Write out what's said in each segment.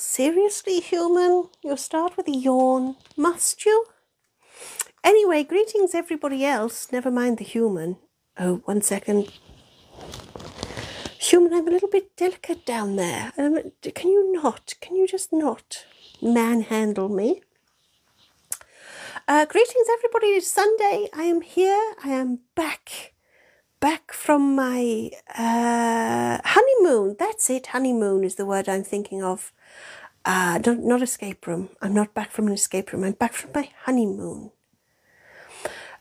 Seriously, human? You'll start with a yawn, must you? Anyway, greetings everybody else, never mind the human. Oh, 1 second. Human, I'm a little bit delicate down there. Can you just not manhandle me? Greetings everybody, it's Sunday. I am here. I am back from my honeymoon. That's it, honeymoon is the word I'm thinking of. Not escape room. I'm not back from an escape room. I'm back from my honeymoon.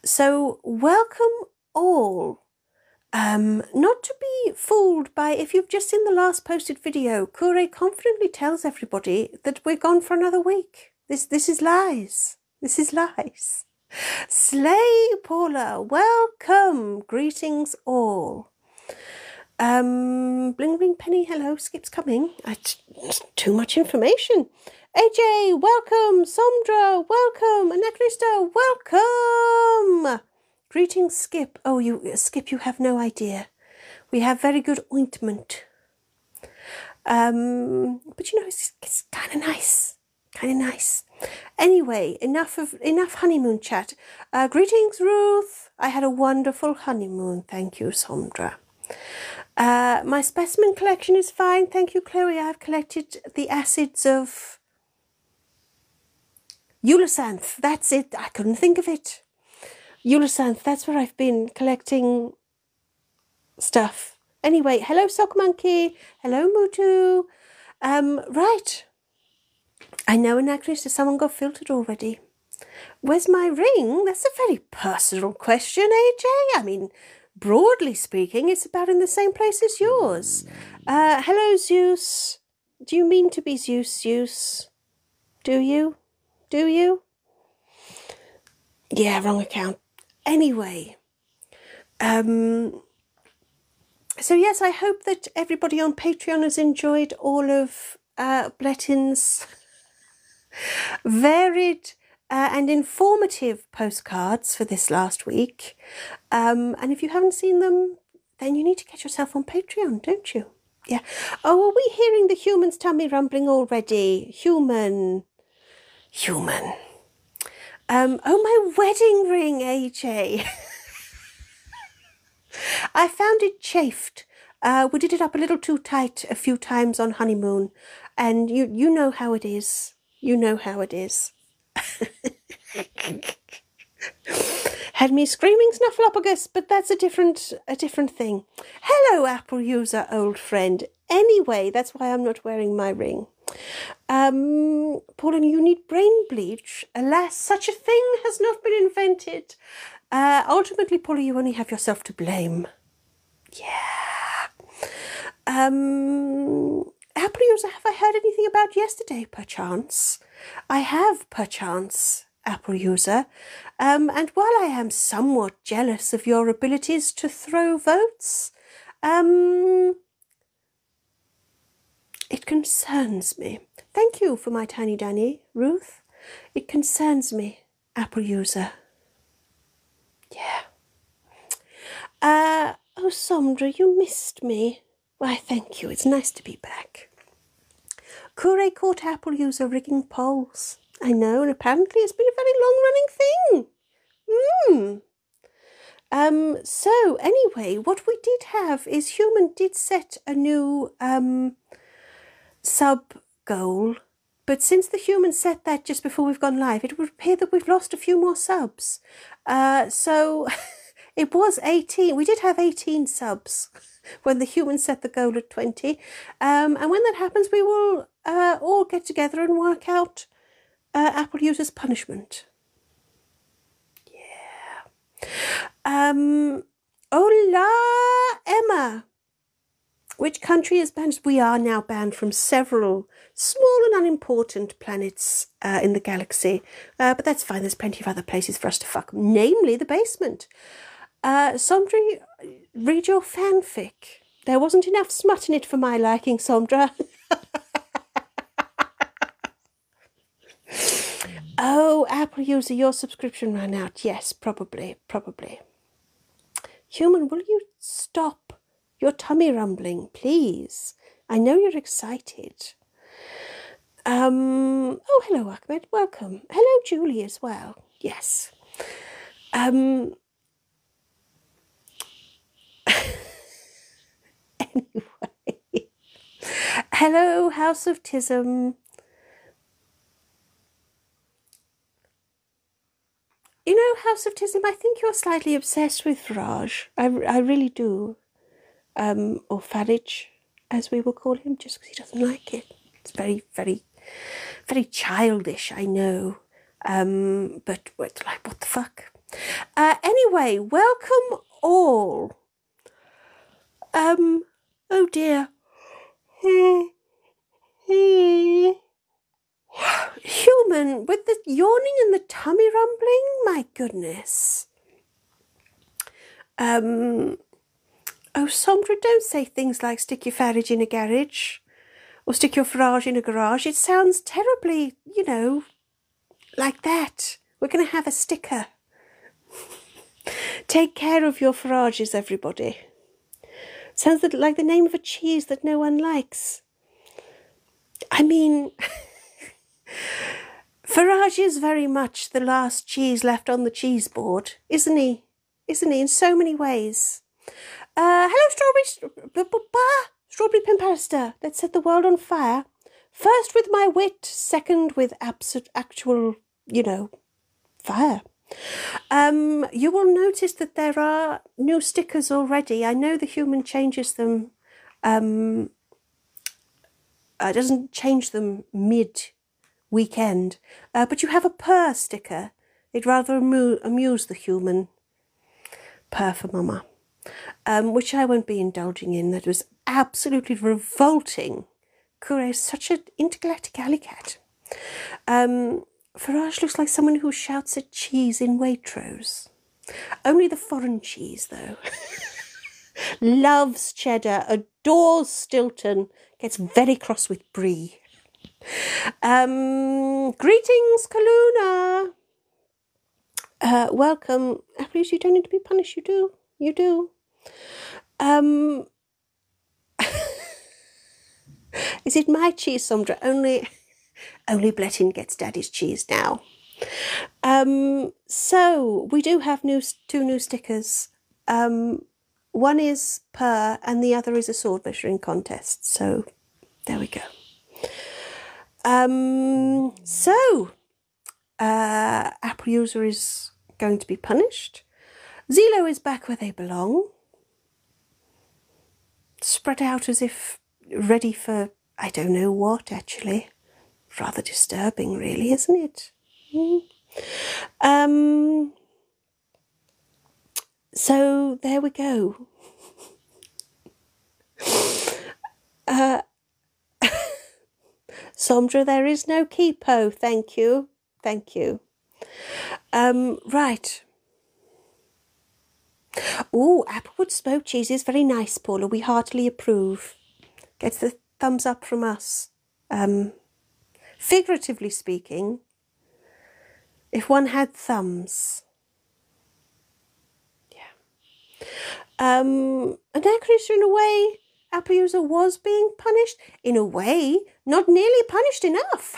So welcome all. Not to be fooled by, if you've just seen the last posted video, Kure confidently tells everybody that we're gone for another week. This is lies. This is lies. Slay Paula, welcome. Greetings all. Bling Bling Penny, hello, Skip's coming. Too much information. AJ, welcome. Somdra, welcome. Anaclista, welcome. Greetings, Skip. Oh, Skip, you have no idea. We have very good ointment. But you know, it's kind of nice. Kind of nice. Anyway, enough honeymoon chat. Greetings, Ruth. I had a wonderful honeymoon. Thank you, Somdra. My specimen collection is fine. Thank you, Chloe. I've collected the acids of Eulosanth. That's it. I couldn't think of it. Eulosanth. That's where I've been collecting stuff. Anyway, hello, Sock Monkey. Hello, Mutu. Right. I know in Agnes, someone got filtered already. Where's my ring? That's a very personal question, AJ. I mean, broadly speaking, it's about in the same place as yours. Hello, Zeus. Do you mean to be Zeus? Do you? Do you? Yeah, wrong account. Anyway, so yes, I hope that everybody on Patreon has enjoyed all of Bletton's varied and informative postcards for this last week. And if you haven't seen them, then you need to get yourself on Patreon, don't you? Yeah. Oh, are we hearing the human's tummy rumbling already? Human. Oh, my wedding ring, AJ. I found it chafed. We did it up a little too tight a few times on honeymoon, and you know how it is. You know how it is. Had me screaming Snuffleupagus, but that's a different thing. Hello, Apple user, old friend. Anyway, that's why I'm not wearing my ring. Pauline, you need brain bleach. Alas, such a thing has not been invented. Ultimately, Paula, you only have yourself to blame. Yeah. Apple user, have I heard anything about yesterday, perchance? I have, perchance, Apple user. And while I am somewhat jealous of your abilities to throw votes, it concerns me. Thank you for my tiny Danny, Ruth. It concerns me, Apple user. Yeah. Oh, Somdra, you missed me. Why, thank you. It's nice to be back. Kure caught Apple user rigging polls. I know, and apparently it's been a very long-running thing. So, anyway, what we did have is Human did set a new sub goal, but since the Human set that just before we've gone live, it would appear that we've lost a few more subs. So it was 18. We did have 18 subs when the Human set the goal at 20. And when that happens, we will all get together and work out Apple users' punishment. Yeah. Hola, Emma. Which country is banned? We are now banned from several small and unimportant planets in the galaxy. But that's fine. There's plenty of other places for us to fuck, namely the basement. Somdra, read your fanfic. There wasn't enough smut in it for my liking, Somdra. Oh, Apple user, your subscription ran out. Yes, probably. Human, will you stop your tummy rumbling, please? I know you're excited. Oh, hello, Ahmed. Welcome. Hello, Julie, as well. Yes. Anyway. Hello, House of Tism. You know, House of Tism, I think you're slightly obsessed with Farage. I really do. Or Farage, as we will call him, just because he doesn't like it. It's very, very, very childish, I know. But like, what the fuck? Anyway, welcome all. Oh dear. Human, with the yawning and the tummy rumbling, my goodness. Oh, Sondra, don't say things like stick your farage in a garage or stick your farage in a garage. It sounds terribly, you know, like that. We're going to have a sticker. Take care of your farages, everybody. Sounds like the name of a cheese that no one likes. I mean, Farage is very much the last cheese left on the cheese board, isn't he? Isn't he, in so many ways? Hello, Strawberry Pimpasta. Let's set the world on fire. First with my wit, second with actual, you know, fire. You will notice that there are new stickers already. I know the human changes them, doesn't change them mid-weekend, but you have a purr sticker. It rather amuse the human. Purr for mama. Which I won't be indulging in. That was absolutely revolting. Kure is such an intergalactic alley cat. Farage looks like someone who shouts at cheese in Waitrose. Only the foreign cheese, though. Loves cheddar, adores Stilton, gets very cross with brie. Greetings, Kaluna. Welcome. Please, you don't need to be punished. You do. You do. Is it my cheese, Sondra? Only Blettin gets Daddy's cheese now. So we do have two new stickers. One is purr and the other is a sword measuring contest. So there we go. Apple user is going to be punished. Zelo is back where they belong. Spread out as if ready for, I don't know what, actually. Rather disturbing, really, isn't it? So there we go. Sondra, there is no keepo, thank you. Thank you. Right. Oh, Applewood smoked cheese is very nice, Paula. We heartily approve. Gets the thumbs up from us. Figuratively speaking, if one had thumbs. Yeah. Anachronism, in a way, Apple user was being punished. In a way, not nearly punished enough.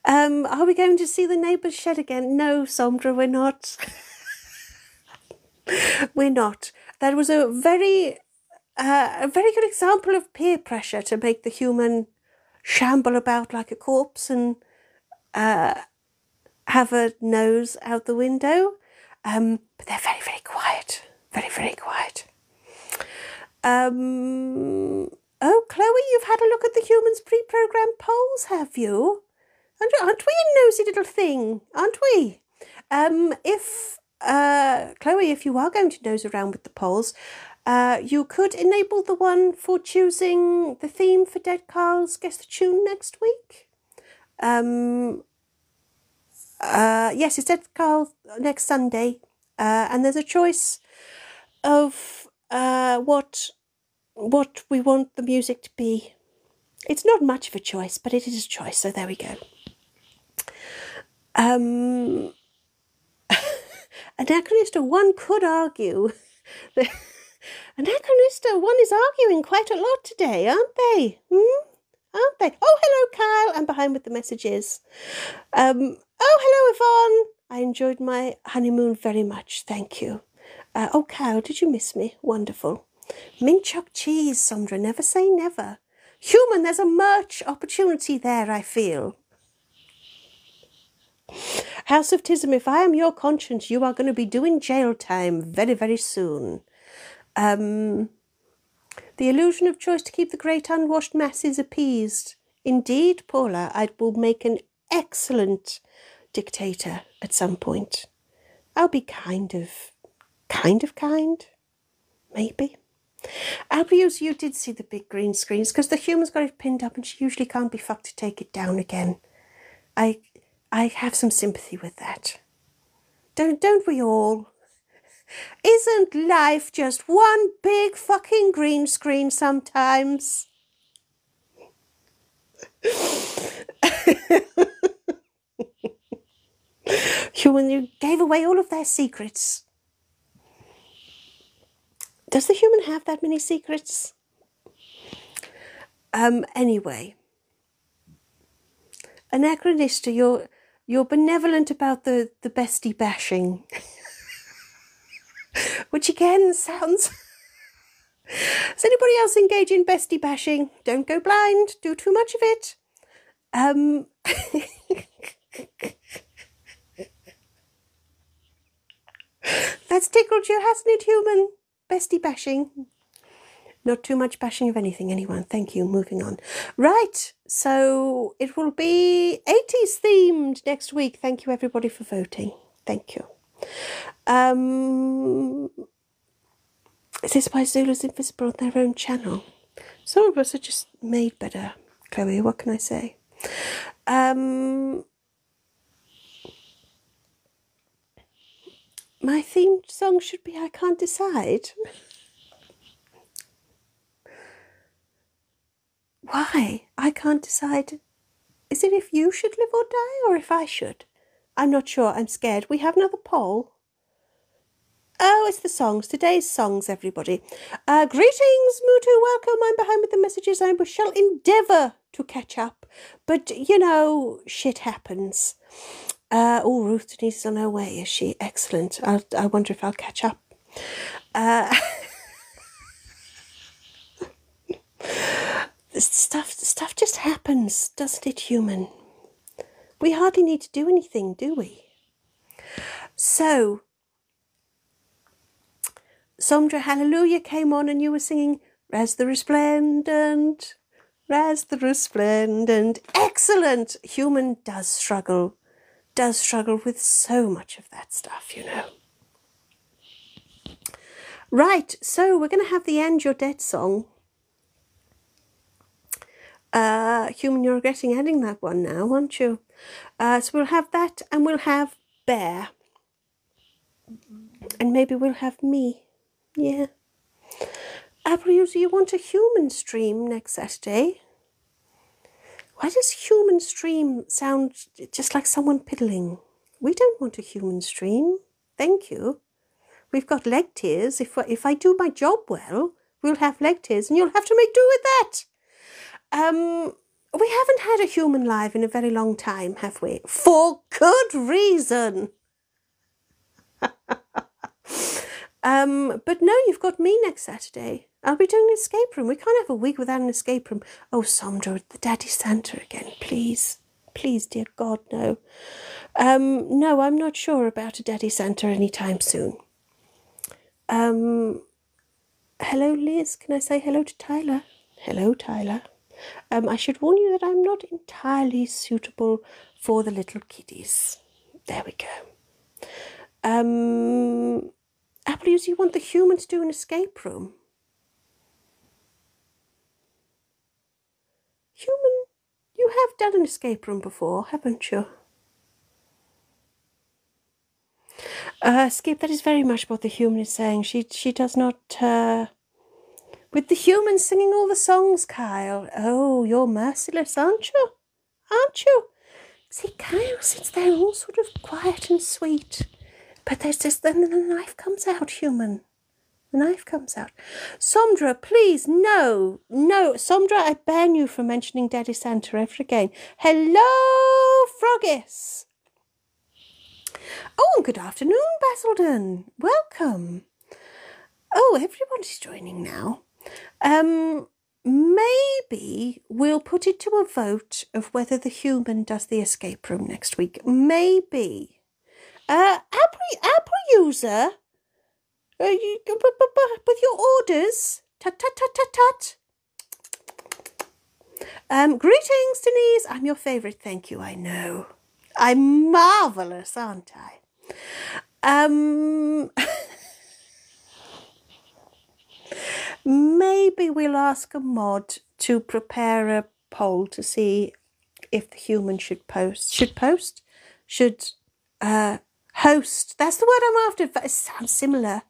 Are we going to see the neighbour's shed again? No, Sondra, we're not. We're not. That was a very good example of peer pressure to make the human shamble about like a corpse and have a nose out the window. But they're very, very quiet. Very, very quiet. Oh, Chloe, you've had a look at the humans' pre-programmed polls, have you? Aren't we a nosy little thing? Aren't we? Chloe, if you are going to nose around with the polls, you could enable the one for choosing the theme for Dead Carl's Guess the Tune next week. Yes, it's Dead Carl next Sunday, and there's a choice of what we want the music to be. It's not much of a choice, but it is a choice, so there we go. Anachronist, one could argue that Anachronista, one is arguing quite a lot today, aren't they? Aren't they? Oh, hello, Kyle. I'm behind with the messages. Oh, hello, Yvonne. I enjoyed my honeymoon very much. Thank you. Oh, Kyle, did you miss me? Wonderful. Mint choc cheese, Sondra. Never say never. Human, there's a merch opportunity there, I feel. House of Tism, if I am your conscience, you are going to be doing jail time very, very soon. The illusion of choice to keep the great unwashed masses appeased. Indeed, Paula, I will make an excellent dictator at some point. I'll be kind, maybe. Albius, you did see the big green screens because the human's got it pinned up and she usually can't be fucked to take it down again. I have some sympathy with that. Don't we all? Isn't life just one big fucking green screen sometimes? Human, you gave away all of their secrets. Does the human have that many secrets? Anyway. Anachronista, you're benevolent about the bestie bashing. Which again sounds... Does anybody else engage in bestie bashing? Don't go blind. Do too much of it. That's tickled you, hasn't it, human? Bestie bashing. Not too much bashing of anything, anyone. Thank you. Moving on. Right. So it will be 80s themed next week. Thank you, everybody, for voting. Thank you. Is this why Zula's invisible on their own channel? Some of us are just made better, Chloe. What can I say? My theme song should be I Can't Decide. Why? I can't decide. Is it if you should live or die or if I should? I'm not sure. I'm scared. We have another poll. Oh, it's the songs. Today's songs, everybody. Greetings, Mutu. Welcome. I'm behind with the messages. I shall endeavour to catch up. But, you know, shit happens. Oh, Ruth Denise is on her way, is she? Excellent. I wonder if I'll catch up. Stuff just happens, doesn't it, human? We hardly need to do anything, do we? So, Sondra Hallelujah came on and you were singing Raz the Resplendent, Raz the Resplendent. Excellent! Human does struggle with so much of that stuff, you know. Right, so we're going to have the End You're Dead song. Human, you're regretting adding that one now, aren't you? So we'll have that and we'll have Bear. And maybe we'll have me. Yeah. April, you want a human stream next Saturday? Why does human stream sound just like someone piddling? We don't want a human stream. Thank you. We've got leg tears. If I do my job well, we'll have leg tears and you'll have to make do with that. We haven't had a human live in a very long time, have we? For good reason. But no, you've got me next Saturday. I'll be doing an escape room. We can't have a week without an escape room. Oh, Sondra, the Daddy Santa again, please. Please, dear God, no. No, I'm not sure about a Daddy Santa anytime soon. Hello, Liz. Can I say hello to Tyler? Hello, Tyler. I should warn you that I'm not entirely suitable for the little kiddies. There we go. Appleus, you want the human to do an escape room? Human, you have done an escape room before, haven't you? Skip, that is very much what the human is saying. She does not... With the humans singing all the songs, Kyle. Oh, you're merciless, aren't you? Aren't you? See, Kyle sits there all sort of quiet and sweet. But there's just... Then the knife comes out, human. The knife comes out. Sondra, please, no. Sondra, I ban you from mentioning Daddy Santa ever again. Hello, Froggis. Oh, and good afternoon, Basildon. Welcome. Oh, everybody's joining now. Maybe we'll put it to a vote of whether the human does the escape room next week. Maybe. Apple user, with your orders. Tut, tut, tut, tut, tut. Greetings, Denise. I'm your favourite. Thank you, I know. I'm marvellous, aren't I? Maybe we'll ask a mod to prepare a poll to see if the human should host. That's the word I'm after. It sounds similar.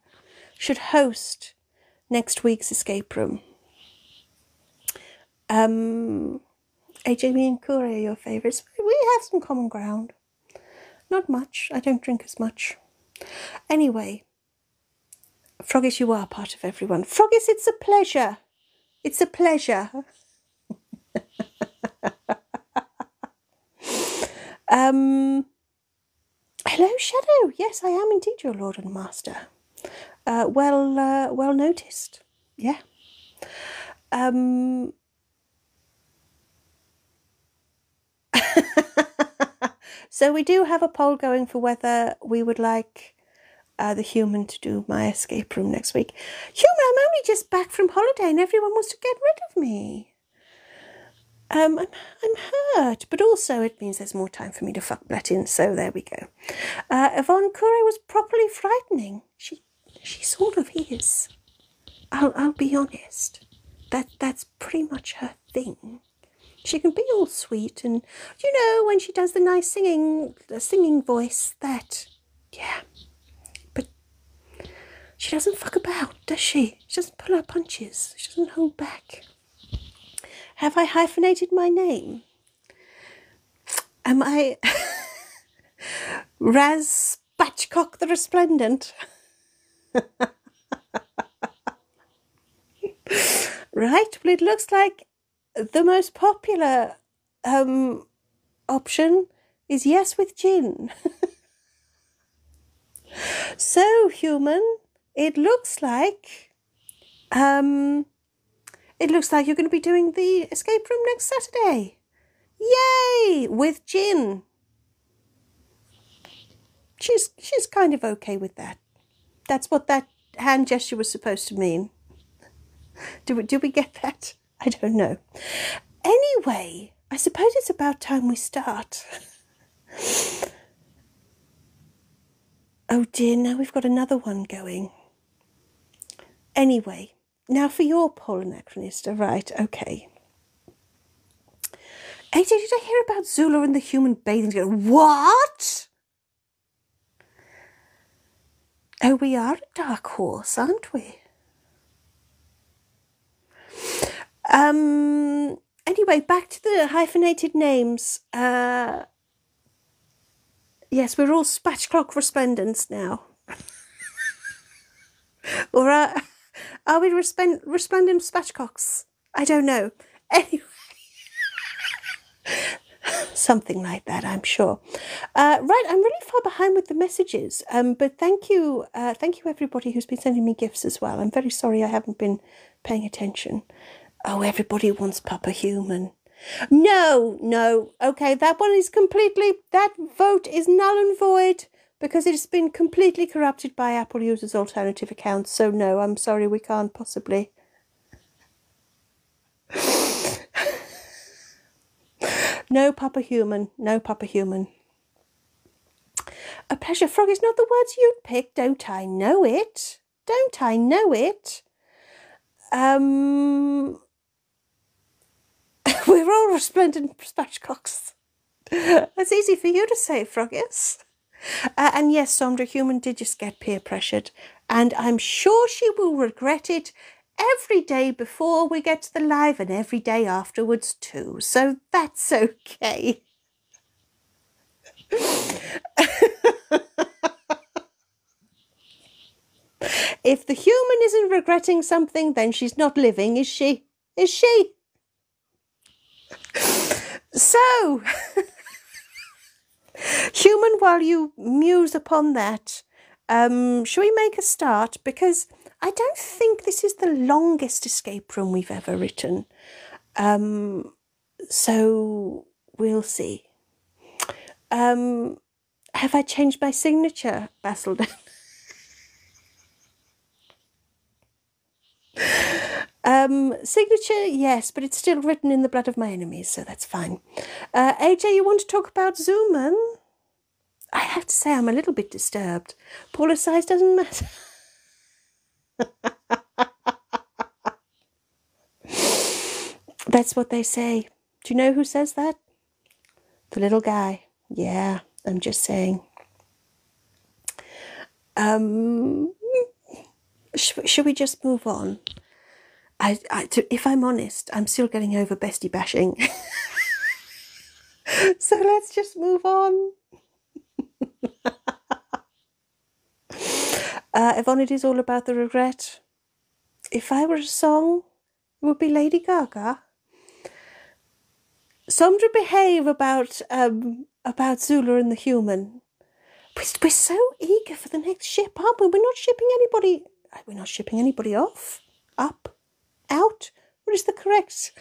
Should host next week's escape room. AJ, me and Kure are your favourites. We have some common ground. Not much. I don't drink as much. Anyway, Froggis, you are part of everyone. Froggis, it's a pleasure. It's a pleasure. Hello, Shadow. Yes, I am indeed your Lord and Master. Well noticed. Yeah. So we do have a poll going for whether we would like the human to do my escape room next week. Human, I'm only just back from holiday and everyone wants to get rid of me. I'm hurt, but also it means there's more time for me to fuck Blet in, so there we go. Yvonne Kure was properly frightening. She sort of is. I'll be honest. That's pretty much her thing. She can be all sweet and, you know, when she does the nice singing voice, yeah. But she doesn't fuck about, does she? She doesn't pull her punches. She doesn't hold back. Have I hyphenated my name? Am I Raz Spatchcock the Resplendent? Right, well, it looks like the most popular option is yes with gin. So, human, it looks like you're going to be doing the escape room next Saturday. Yay! With gin. She's kind of okay with that. That's what that hand gesture was supposed to mean. Do we get that? I don't know. Anyway, I suppose it's about time we start. Oh dear, now we've got another one going. Anyway, now for your poll, Anachronista. Right, okay. AJ, did I hear about Zula and the human bathing together? What? Oh, we are a dark horse, aren't we? Anyway, back to the hyphenated names. Yes, we're all Spatchcock Resplendents now. Or are we resplendent Spatchcocks? I don't know. Anyway. Something like that, I'm sure. Right, I'm really far behind with the messages, but thank you everybody who's been sending me gifts as well. I'm very sorry I haven't been paying attention. Oh, everybody wants Papa Human. No, okay, that vote is null and void because it's been completely corrupted by Apple users' alternative accounts, so no, I'm sorry, we can't possibly. No Papa Human, no Papa Human. A pleasure, Frog, is not the words you'd pick, don't I know it? Don't I know it? We're all resplendent spatchcocks. That's easy for you to say, Froggies. And yes, Sondra Human did just get peer pressured, and I'm sure she will regret it every day before we get to the live and every day afterwards too. So that's okay. If the human isn't regretting something, then she's not living, is she? Is she? So, human, while you muse upon that, shall we make a start? Because I don't think this is the longest escape room we've ever written. So we'll see. Have I changed my signature, Basildon? Signature, yes, but it's still written in the blood of my enemies, so that's fine. AJ, you want to talk about Zooman? I have to say I'm a little bit disturbed. Paula's size doesn't matter. That's what they say. Do you know who says that? The little guy. Yeah, I'm just saying. Should we just move on? If I'm honest, I'm still getting over bestie bashing. So let's just move on. Yvonne, it is all about the regret. If I were a song, it would be Lady Gaga. Sandra, behave about Zula and the human. We're so eager for the next ship, aren't we? We're not shipping anybody. We're not shipping anybody off. Up. Out. What is the correct?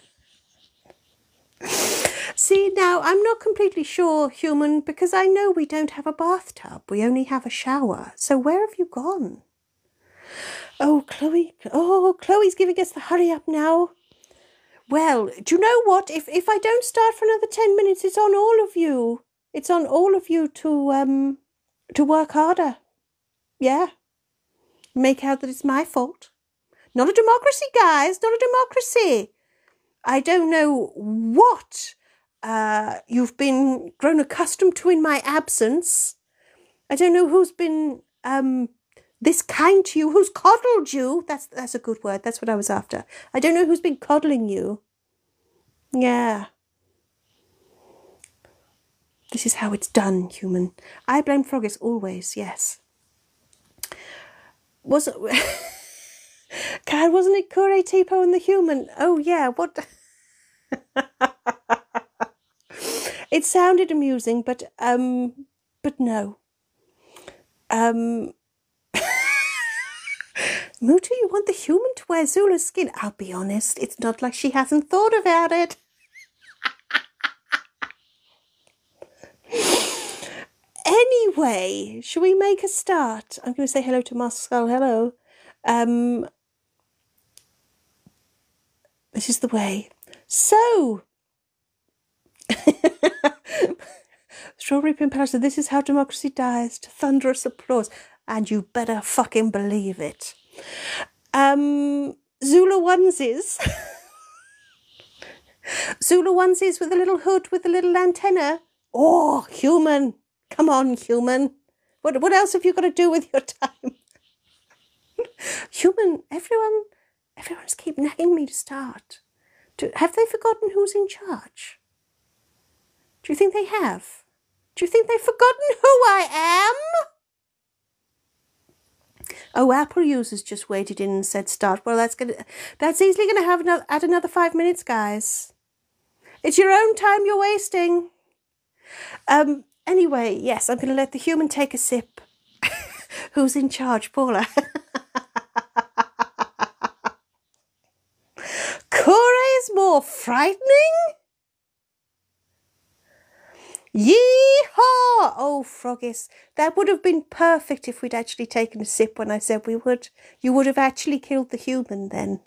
See, now, I'm not completely sure, human, because I know we don't have a bathtub. We only have a shower. So where have you gone? Oh, Chloe. Oh, Chloe's giving us the hurry up now. Well, do you know what? If I don't start for another 10 minutes, it's on all of you. It's on all of you to work harder. Yeah. Make out that it's my fault. Not a democracy, guys. Not a democracy. I don't know what you've been grown accustomed to in my absence. I don't know who's been this kind to you, who's coddled you. That's a good word. That's what I was after. I don't know who's been coddling you. Yeah. This is how it's done, human. I blame Froggies always, yes. Wasn't God, wasn't it Kure, Tipo and the human? Oh yeah, what? It sounded amusing, but no. Mutu, you want the human to wear Zula's skin? I'll be honest, it's not like she hasn't thought about it. Anyway, shall we make a start? I'm going to say hello to Master Skull. Hello. This is the way. So, Strawberry Pimpala said, this is how democracy dies, to thunderous applause. And you better fucking believe it. Zula onesies. Zula onesies with a little hood with a little antenna. Oh, human. Come on, human. What else have you got to do with your time? Human, everyone's keep nagging me to start. Have they forgotten who's in charge? Do you think they have? Do you think they've forgotten who I am? Oh, Apple users just waited in and said start. Well, that's easily going to add another 5 minutes, guys. It's your own time you're wasting. Anyway, yes, I'm going to let the human take a sip. Who's in charge, Paula? Kure is more frightening? Yee-haw! Oh, Froggies, that would have been perfect if we'd actually taken a sip when I said we would. You would have actually killed the human then.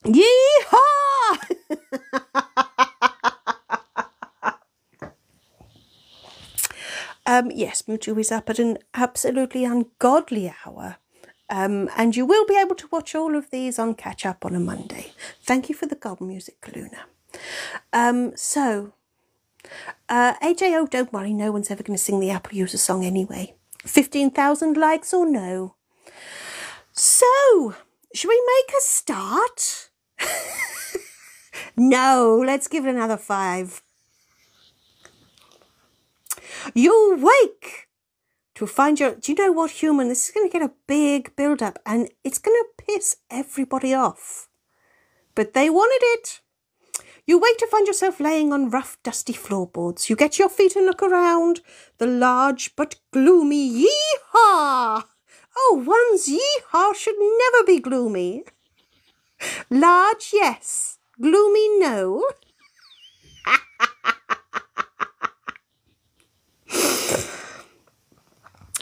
Yee-haw! Yes, Mutu is up at an absolutely ungodly hour. And you will be able to watch all of these on catch up on a Monday. Thank you for the gold music, Kaluna. AJO, don't worry, no one's ever going to sing the Apple user song anyway. 15,000 likes or no. So, should we make a start? No, let's give it another 5. You wake to find your... Do you know what, human? This is going to get a big build-up and it's going to piss everybody off. But they wanted it. You wake to find yourself laying on rough, dusty floorboards. You get your feet and look around. The large but gloomy yee-haw. Oh, one's yee-haw should never be gloomy. Large, yes. Gloomy, no.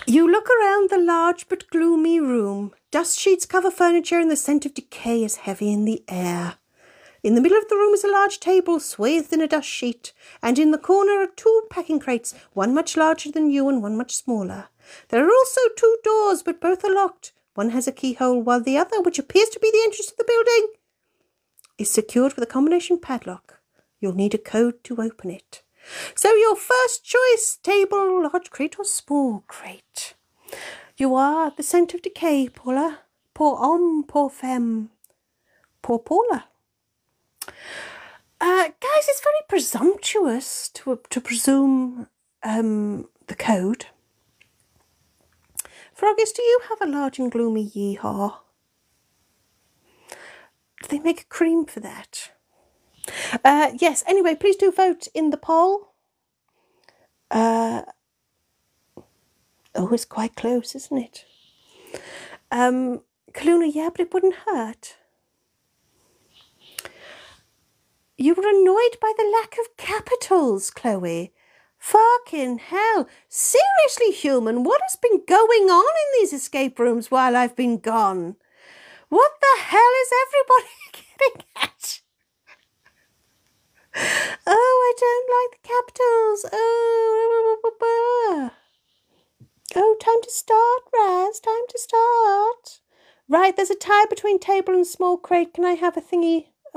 You look around the large but gloomy room. Dust sheets cover furniture and the scent of decay is heavy in the air. In the middle of the room is a large table swathed in a dust sheet, and in the corner are 2 packing crates, one much larger than you and one much smaller. There are also 2 doors, but both are locked. One has a keyhole, while the other, which appears to be the entrance to the building, is secured with a combination padlock. You'll need a code to open it. So your first choice, table, large crate or small crate. You are the scent of decay, Paula. Poor homme, poor femme, poor Paula. Guys, it's very presumptuous to presume the code. Froggies, do you have a large and gloomy yee-haw? Do they make a cream for that? Yes, anyway, please do vote in the poll. Oh, it's quite close, isn't it? Kaluna, yeah, but it wouldn't hurt. You were annoyed by the lack of capitals, Chloe. Fucking hell. Seriously, human, what has been going on in these escape rooms while I've been gone? What the hell is everybody getting at? Oh, I don't like the capitals. Oh, time to start, Raz. Time to start. Right, there's a tie between table and small crate. Can I have a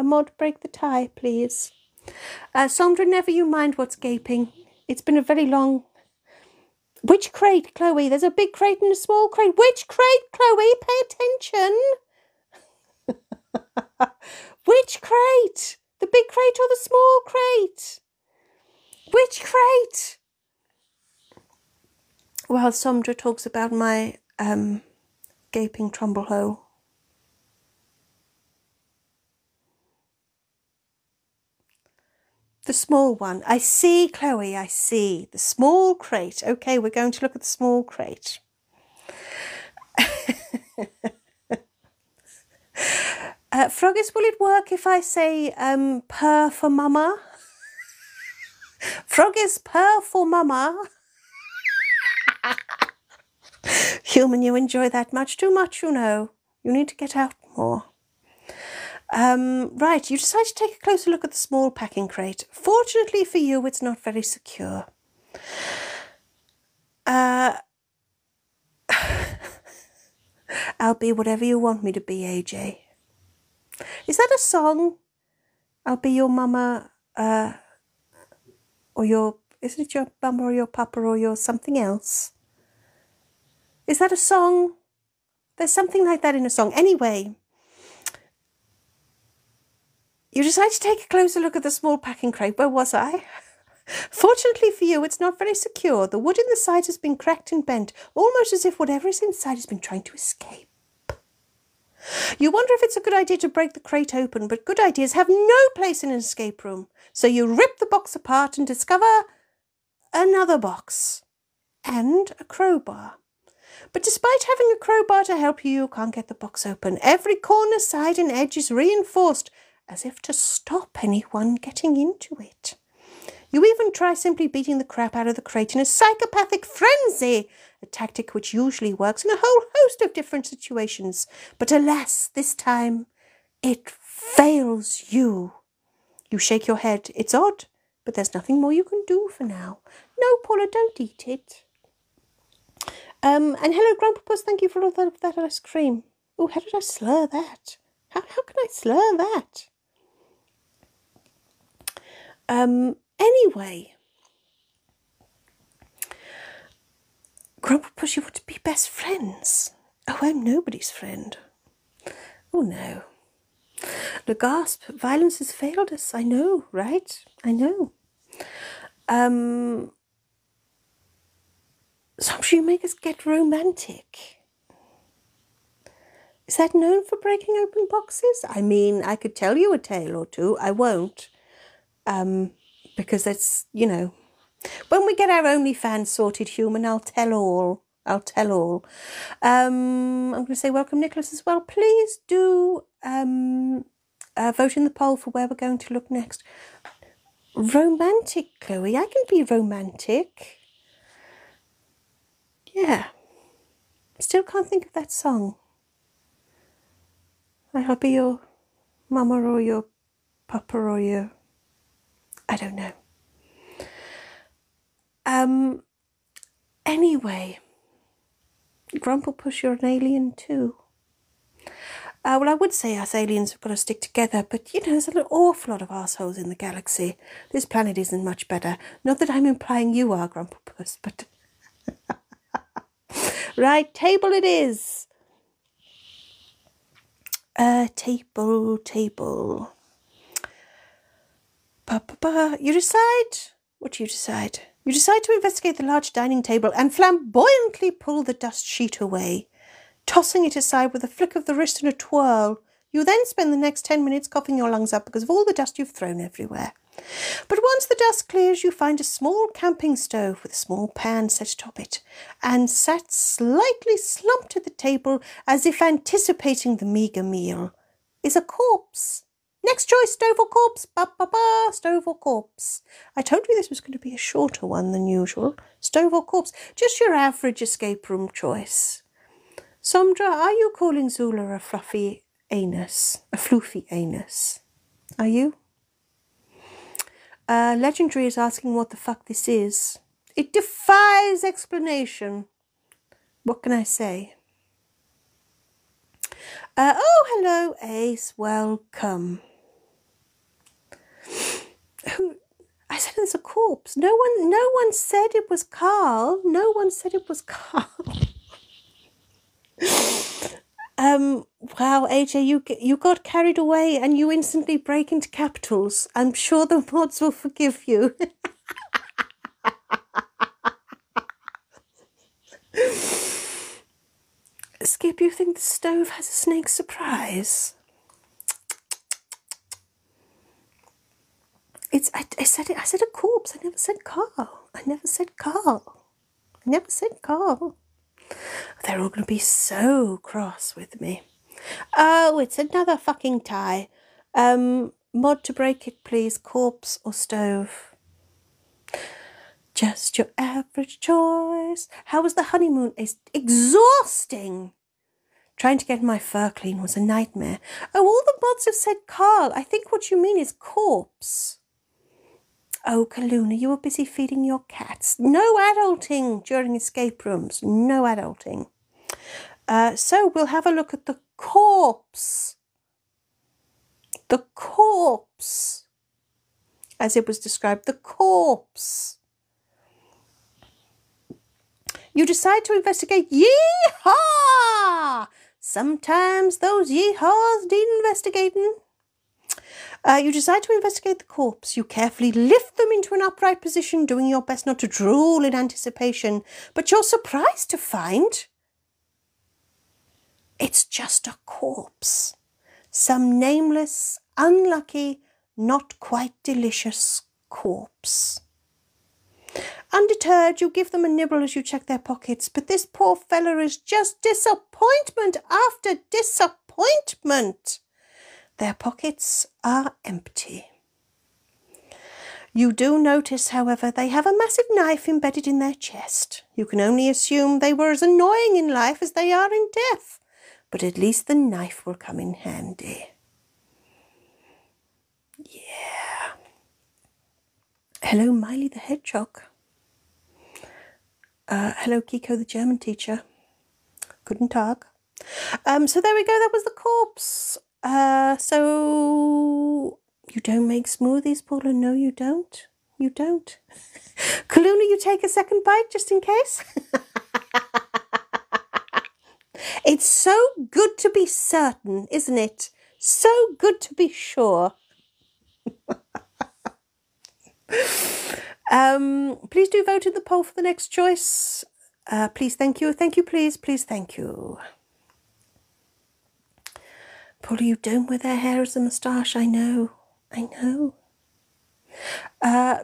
mod break the tie, please? Sandra, never you mind what's gaping. It's been a very long... Which crate, Chloe? There's a big crate and a small crate. Which crate, Chloe? Pay attention. Which crate? The big crate or the small crate? Which crate? While Sandra talks about my gaping trumble hole. The small one. I see, Chloe, I see. The small crate. Okay, we're going to look at the small crate. Froggies, will it work if I say purr for mama? Froggies, purr for mama. Human, you enjoy that much too much, you know. You need to get out more. Right, you decide to take a closer look at the small packing crate. Fortunately for you, it's not very secure. I'll be whatever you want me to be, AJ. Is that a song? I'll be your mama, or your... Is it your mama or your papa or your something else? Is that a song? There's something like that in a song. Anyway... You decide to take a closer look at the small packing crate. Where was I? Fortunately for you, it's not very secure. The wood in the sides has been cracked and bent, almost as if whatever is inside has been trying to escape. You wonder if it's a good idea to break the crate open, but good ideas have no place in an escape room. So you rip the box apart and discover another box and a crowbar. But despite having a crowbar to help you, you can't get the box open. Every corner, side and edge is reinforced, as if to stop anyone getting into it. You even try simply beating the crap out of the crate in a psychopathic frenzy, a tactic which usually works in a whole host of different situations. But alas, this time, it fails you. You shake your head. It's odd, but there's nothing more you can do for now. No, Paula, don't eat it. And hello, Grandpapas, thank you for all that ice cream. Oh, how did I slur that? How can I slur that? Anyway, Grandpapas, you want to be best friends? Oh, I'm nobody's friend. Oh, no. The gasp, violence has failed us. I know, right? I know. Some shoemakers get romantic. Is that known for breaking open boxes? I mean, I could tell you a tale or two. I won't. Because that's, you know, when we get our OnlyFans sorted, human, I'll tell all. I'll tell all. I'm going to say welcome, Nicholas, as well. Please do vote in the poll for where we're going to look next. Romantic, Chloe. I can be romantic. Yeah. Still can't think of that song. I'll be your mama or your papa or your... I don't know. Anyway, Grumplepuss, you're an alien too. Well, I would say us aliens have got to stick together, but, you know, there's an awful lot of arseholes in the galaxy. This planet isn't much better. Not that I'm implying you are, Grumplepuss, but... Right, table it is. Table. You decide. What do you decide? You decide to investigate the large dining table and flamboyantly pull the dust sheet away, tossing it aside with a flick of the wrist and a twirl. You then spend the next 10 minutes coughing your lungs up because of all the dust you've thrown everywhere. But once the dust clears, you find a small camping stove with a small pan set atop it, and sat slightly slumped at the table as if anticipating the meagre meal is a corpse. Next choice, stove or corpse? Stove or corpse? I told you this was going to be a shorter one than usual. Stove or corpse? Just your average escape room choice. Sondra, are you calling Zula a fluffy anus? A floofy anus? Are you? Legendary is asking what the fuck this is. It defies explanation. What can I say? Oh, hello, Ace. Welcome. I said it's a corpse. No one said it was Carl. No one said it was Carl. Wow, AJ, you got carried away and you instantly break into capitals. I'm sure the mods will forgive you. Skip, you think the stove has a snake surprise? I said a corpse. I never said Carl. I never said Carl. They're all going to be so cross with me. Oh, it's another fucking tie. Mod to break it, please. Corpse or stove? Just your average choice. How was the honeymoon? It's exhausting. Trying to get my fur clean was a nightmare. Oh, all the mods have said Carl. I think what you mean is corpse. Oh, Kaluna, you were busy feeding your cats. No adulting during escape rooms. No adulting. So we'll have a look at the corpse. The corpse. As it was described, the corpse. You decide to investigate. Yeehaw! Sometimes those yeehaws need investigating. You decide to investigate the corpse. You carefully lift them into an upright position, doing your best not to drool in anticipation. But you're surprised to find it's just a corpse. Some nameless, unlucky, not quite delicious corpse. Undeterred, you give them a nibble as you check their pockets, but this poor fella is just disappointment after disappointment. Their pockets are empty. You do notice, however, they have a massive knife embedded in their chest. You can only assume they were as annoying in life as they are in death, but at least the knife will come in handy. Yeah. Hello, Miley the Hedgehog. Hello, Kiko the German teacher. Guten Tag. So there we go, that was the corpse. So you don't make smoothies, Paula? No, you don't. You don't. Kaluna, you take a second bite just in case? It's so good to be certain, isn't it? So good to be sure. Please do vote in the poll for the next choice. Please, thank you. Thank you, please. Please, thank you. Paula, you don't wear their hair as a moustache. I know. I know.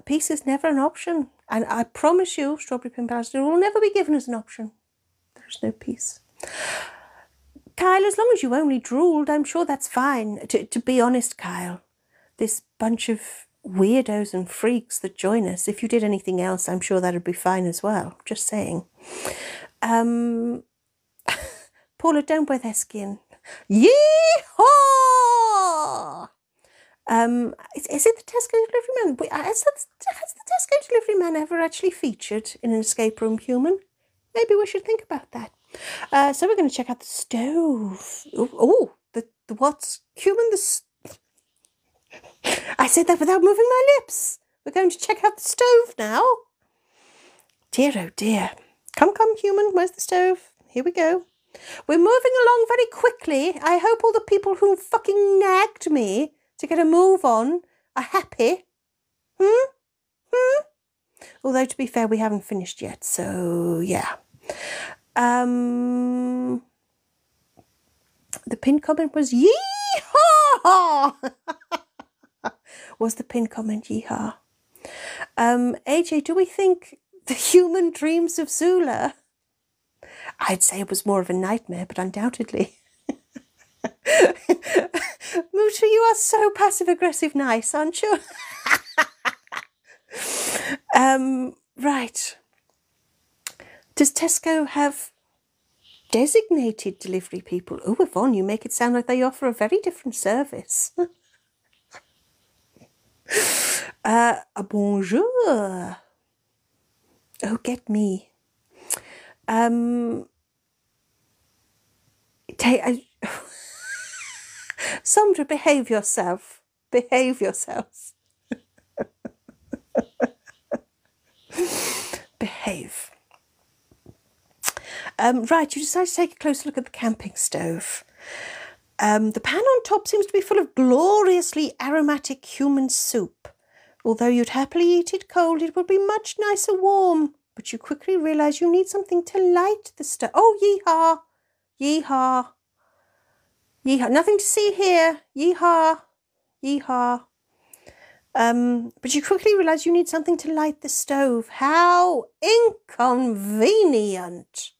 Peace is never an option. And I promise you, Strawberry Pin Bastard will never be given as an option. There's no peace. Kyle, as long as you only drooled, I'm sure that's fine. To be honest, Kyle, this bunch of weirdos and freaks that join us, if you did anything else, I'm sure that'd be fine as well. Just saying. Paula, don't wear their skin. Yee-haw! Is it the Tesco delivery man? Has the Tesco delivery man ever actually featured in an escape room, human? Maybe we should think about that. So we're going to check out the stove. Oh, the what's human? I said that without moving my lips. We're going to check out the stove now. Dear, oh dear. Come, human. Where's the stove? Here we go. We're moving along very quickly. I hope all the people who fucking nagged me to get a move on are happy. Although, to be fair, we haven't finished yet, so yeah. The pinned comment was yee-haw! Was the pinned comment yeehaw? AJ, do we think the human dreams of Zula? I'd say it was more of a nightmare, but undoubtedly. Moocher, you are so passive-aggressive nice, aren't you? Right. Does Tesco have designated delivery people? Oh, Yvonne, you make it sound like they offer a very different service. Bonjour. Oh, get me. Sandra, behave yourself. Behave yourselves. Behave. Right, you decide to take a closer look at the camping stove. The pan on top seems to be full of gloriously aromatic human soup. Although you'd happily eat it cold, it would be much nicer warm. But you quickly realise you need something to light the stove. Oh, yee-haw! Yee-haw! Yee-haw! Nothing to see here. Yee-haw! Yee-haw! But you quickly realise you need something to light the stove. How inconvenient!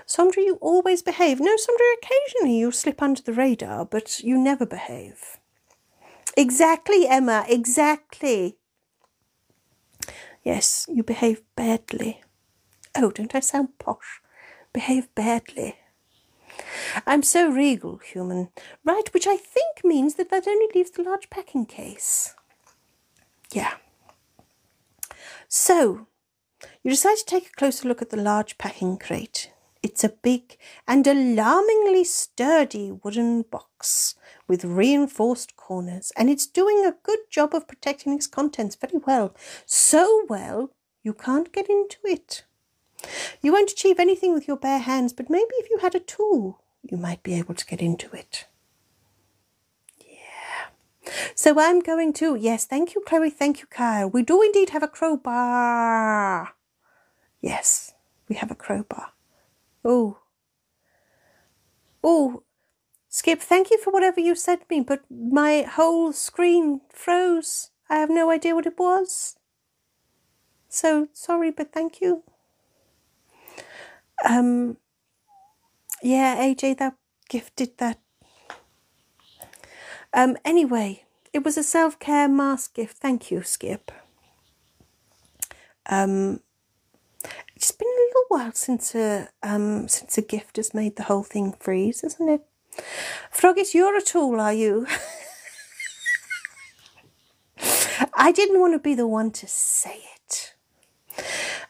Sandra, you always behave. No, Sandra, occasionally you slip under the radar, but you never behave. Exactly, Emma, exactly. Yes, you behave badly. Oh, don't I sound posh? Behave badly. I'm so regal, human. Right, which I think means that only leaves the large packing case. Yeah. So, you decide to take a closer look at the large packing crate. It's a big and alarmingly sturdy wooden box with reinforced corners, and it's doing a good job of protecting its contents very well. So well, you can't get into it. You won't achieve anything with your bare hands, but maybe if you had a tool, you might be able to get into it. Yeah. So I'm going to, yes, thank you, Chloe, thank you, Kyle. We do indeed have a crowbar. Yes, we have a crowbar. Oh. Oh. Skip, thank you for whatever you sent me, but my whole screen froze. I have no idea what it was. So, sorry, but thank you. Yeah, AJ, that gift did that. Anyway, it was a self-care mask gift. Thank you, Skip. It's been a little while since a gift has made the whole thing freeze, isn't it? Froggies, you're a tool, are you? I didn't want to be the one to say it.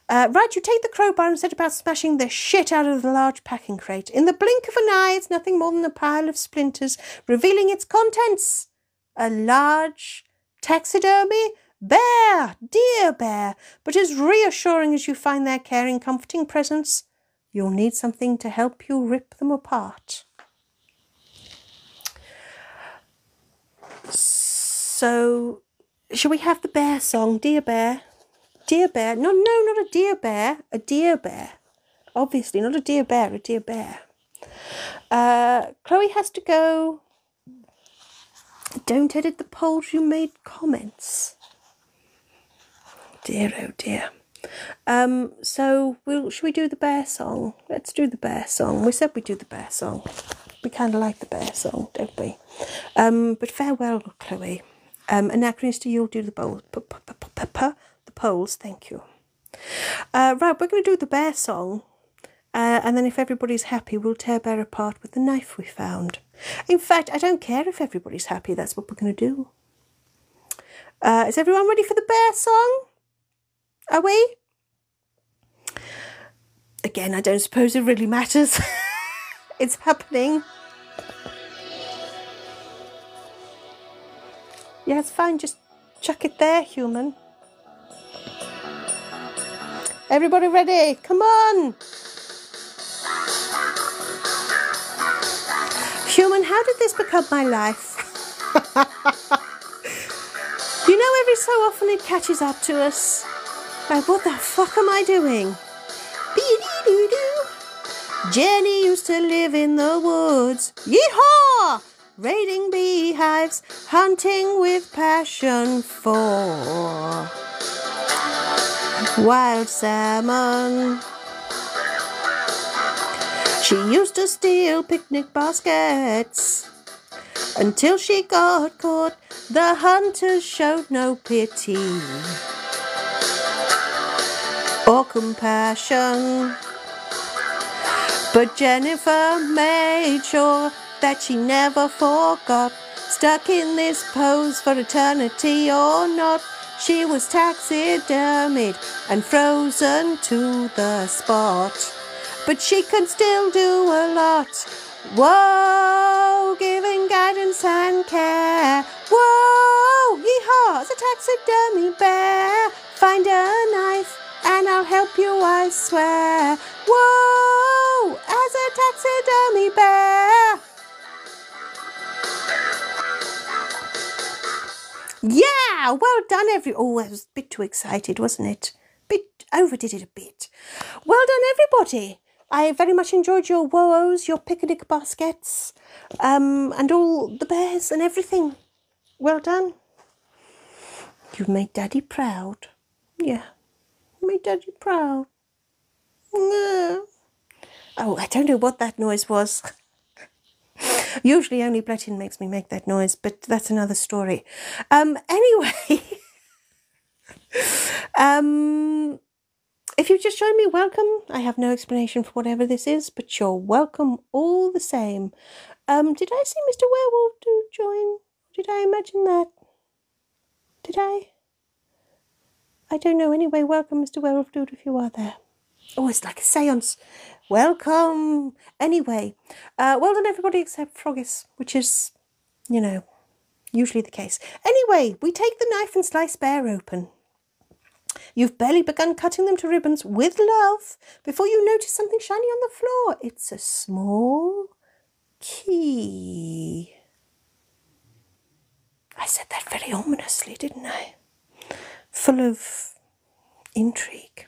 Right, you take the crowbar and set about smashing the shit out of the large packing crate. In the blink of an eye, it's nothing more than a pile of splinters, revealing its contents. A large taxidermy bear, dear bear, but as reassuring as you find their caring, comforting presence, you'll need something to help you rip them apart. So, shall we have the bear song, Dear Bear? Deer bear. No, not a deer bear. A deer bear. Obviously, not a deer bear, a deer bear. Chloe has to go. Don't edit the polls, you made comments. Dear, oh dear. So should we do the bear song? Let's do the bear song. We said we'd do the bear song. We kind of like the bear song, don't we? But farewell, Chloe. Anachronist, you'll do the polls. Thank you. Right, we're going to do the bear song. And then if everybody's happy, we'll tear bear apart with the knife we found. In fact, I don't care if everybody's happy. That's what we're going to do. Is everyone ready for the bear song? Are we? Again, I don't suppose it really matters. It's happening. Yeah, it's fine. Just chuck it there, human. Everybody ready? Come on. Human, how did this become my life? You know, every so often it catches up to us. Like, what the fuck am I doing? Jenny used to live in the woods. Yeehaw! Raiding beehives, hunting with passion for wild salmon. She used to steal picnic baskets until she got caught. The hunters showed no pity or compassion. But Jennifer made sure that she never forgot. Stuck in this pose for eternity or not, she was taxidermied and frozen to the spot. But she could still do a lot. Whoa, giving guidance and care. Whoa, yeehaw, as a taxidermy bear. Find a knife and I'll help you, I swear. Whoa, as a taxidermy bear. Yeah, well done Oh, I was a bit too excited, wasn't it? Overdid it a bit. Well done, everybody. I very much enjoyed your woos, your picnic baskets, and all the bears and everything. Well done. You've made Daddy proud. Yeah, made Daddy proud. Oh, I don't know what that noise was. Usually only Blettin makes me make that noise, but that's another story. Anyway, if you've just joined me, welcome. I have no explanation for whatever this is, but you're welcome all the same. Did I see Mr. Werewolf to join? Did I imagine that? Did I? I don't know. Anyway, welcome, Mr. Werewolf Dude, if you are there. Oh, it's like a seance. Welcome. Anyway, well done, everybody except Froggus, which is, you know, usually the case. Anyway, we take the knife and slice bear open. You've barely begun cutting them to ribbons with love before you notice something shiny on the floor. It's a small key. I said that very ominously, didn't I? Full of intrigue.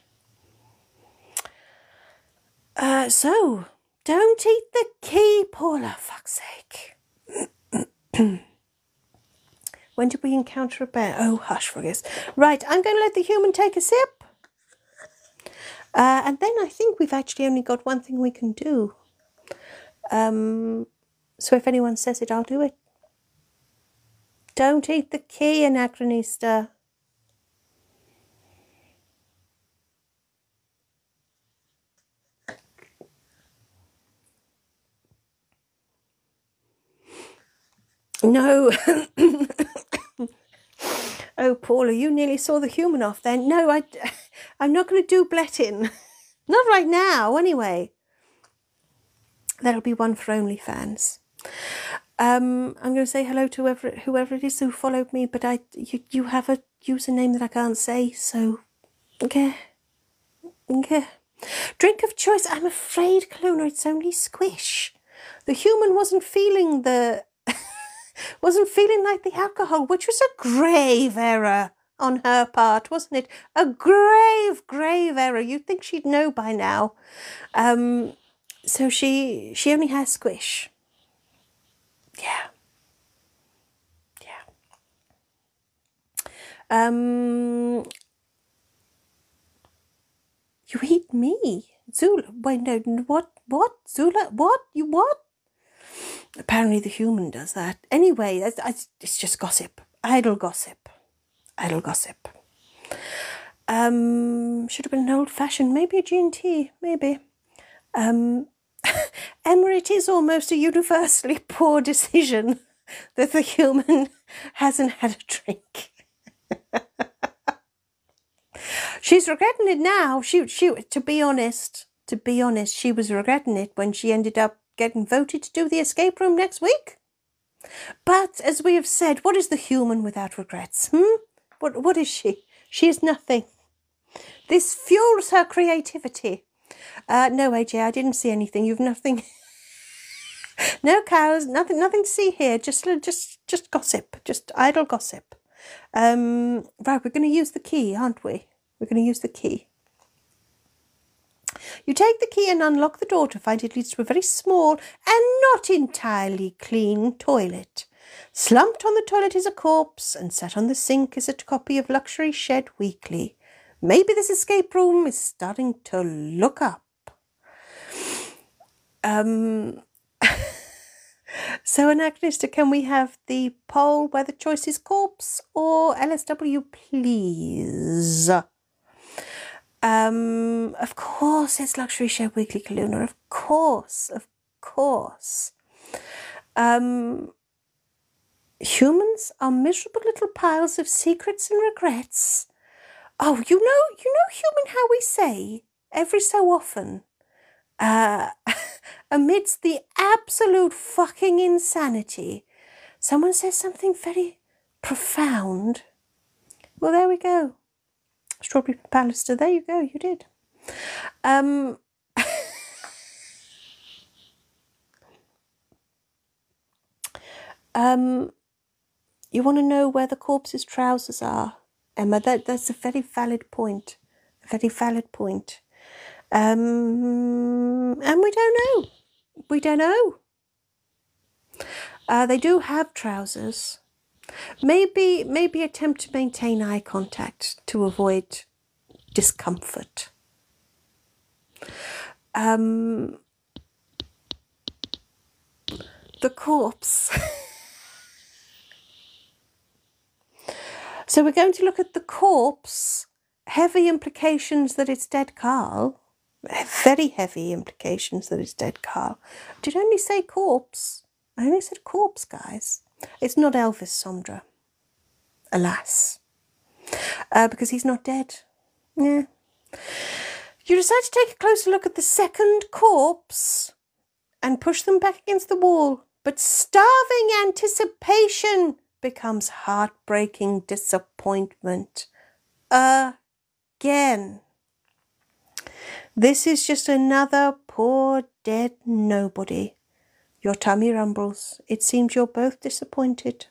So, don't eat the key, Paula, fuck's sake. When did we encounter a bear? Oh, hush, Froggus. Right, I'm going to let the human take a sip. And then I think we've actually only got one thing we can do. So if anyone says it, I'll do it. Don't eat the key, Anachronista. No. Oh, Paula, you nearly saw the human off then. No, I'm not going to do Blettin. Not right now, anyway. That'll be one for OnlyFans. I'm going to say hello to whoever it is who followed me, but you have a username that I can't say, so okay. Okay. Drink of choice. I'm afraid, Clona, it's only squish. The human wasn't feeling like the alcohol, which was a grave error. on her part, wasn't it? A grave, grave error. You'd think she'd know by now. So she only has squish. Yeah. Yeah. You eat me. Zula. Wait, no, what? Zula? What? You what? Apparently the human does that. Anyway, it's just gossip. Idle gossip. Idle gossip. Should have been an old-fashioned, maybe a G&T, maybe. Emma, it is almost a universally poor decision that the human hasn't had a drink. She's regretting it now. To be honest, she was regretting it when she ended up getting voted to do the escape room next week. But as we have said, what is the human without regrets? What is she? She is nothing. This fuels her creativity. No, AJ, I didn't see anything. You've nothing. No cows, nothing to see here. Just gossip, just idle gossip. Right, we're going to use the key, aren't we? We're going to use the key. You take the key and unlock the door to find it leads to a very small and not entirely clean toilet. Slumped on the toilet is a corpse, and sat on the sink is a copy of Luxury Shed Weekly. Maybe this escape room is starting to look up. So, Anachronista, can we have the poll where the choice is corpse or LSW, please? Of course it's Luxury Shed Weekly, Kaluna. Of course. Humans are miserable little piles of secrets and regrets. Oh, you know, human, how we say every so often, amidst the absolute fucking insanity, someone says something very profound. Well, there we go. Strawberry Pallister, there you go, you did. You want to know where the corpse's trousers are, Emma? That's a very valid point. A very valid point. And we don't know. We don't know. They do have trousers. Maybe attempt to maintain eye contact to avoid discomfort. The corpse. So we're going to look at the corpse. Heavy implications that it's dead Carl. Very heavy implications that it's dead Carl. I did only say corpse. I only said corpse, guys. It's not Elvis Sondra. Alas. Because he's not dead. Yeah. You decide to take a closer look at the second corpse and push them back against the wall. But starving anticipation becomes heartbreaking disappointment. Again. This is just another poor dead nobody. Your tummy rumbles. It seems you're both disappointed.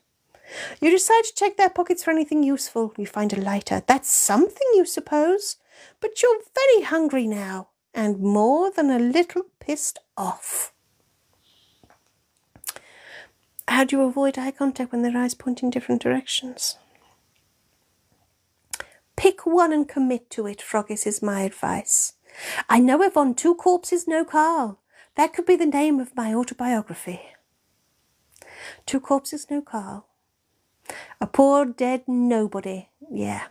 You decide to check their pockets for anything useful. You find a lighter. That's something, you suppose. But you're very hungry now, and more than a little pissed off. How do you avoid eye contact when their eyes point in different directions? Pick one and commit to it, Froggis, is my advice. I know Yvonne, 2 corpses, no Carl. That could be the name of my autobiography. 2 corpses, no Carl. A poor dead nobody. Yeah.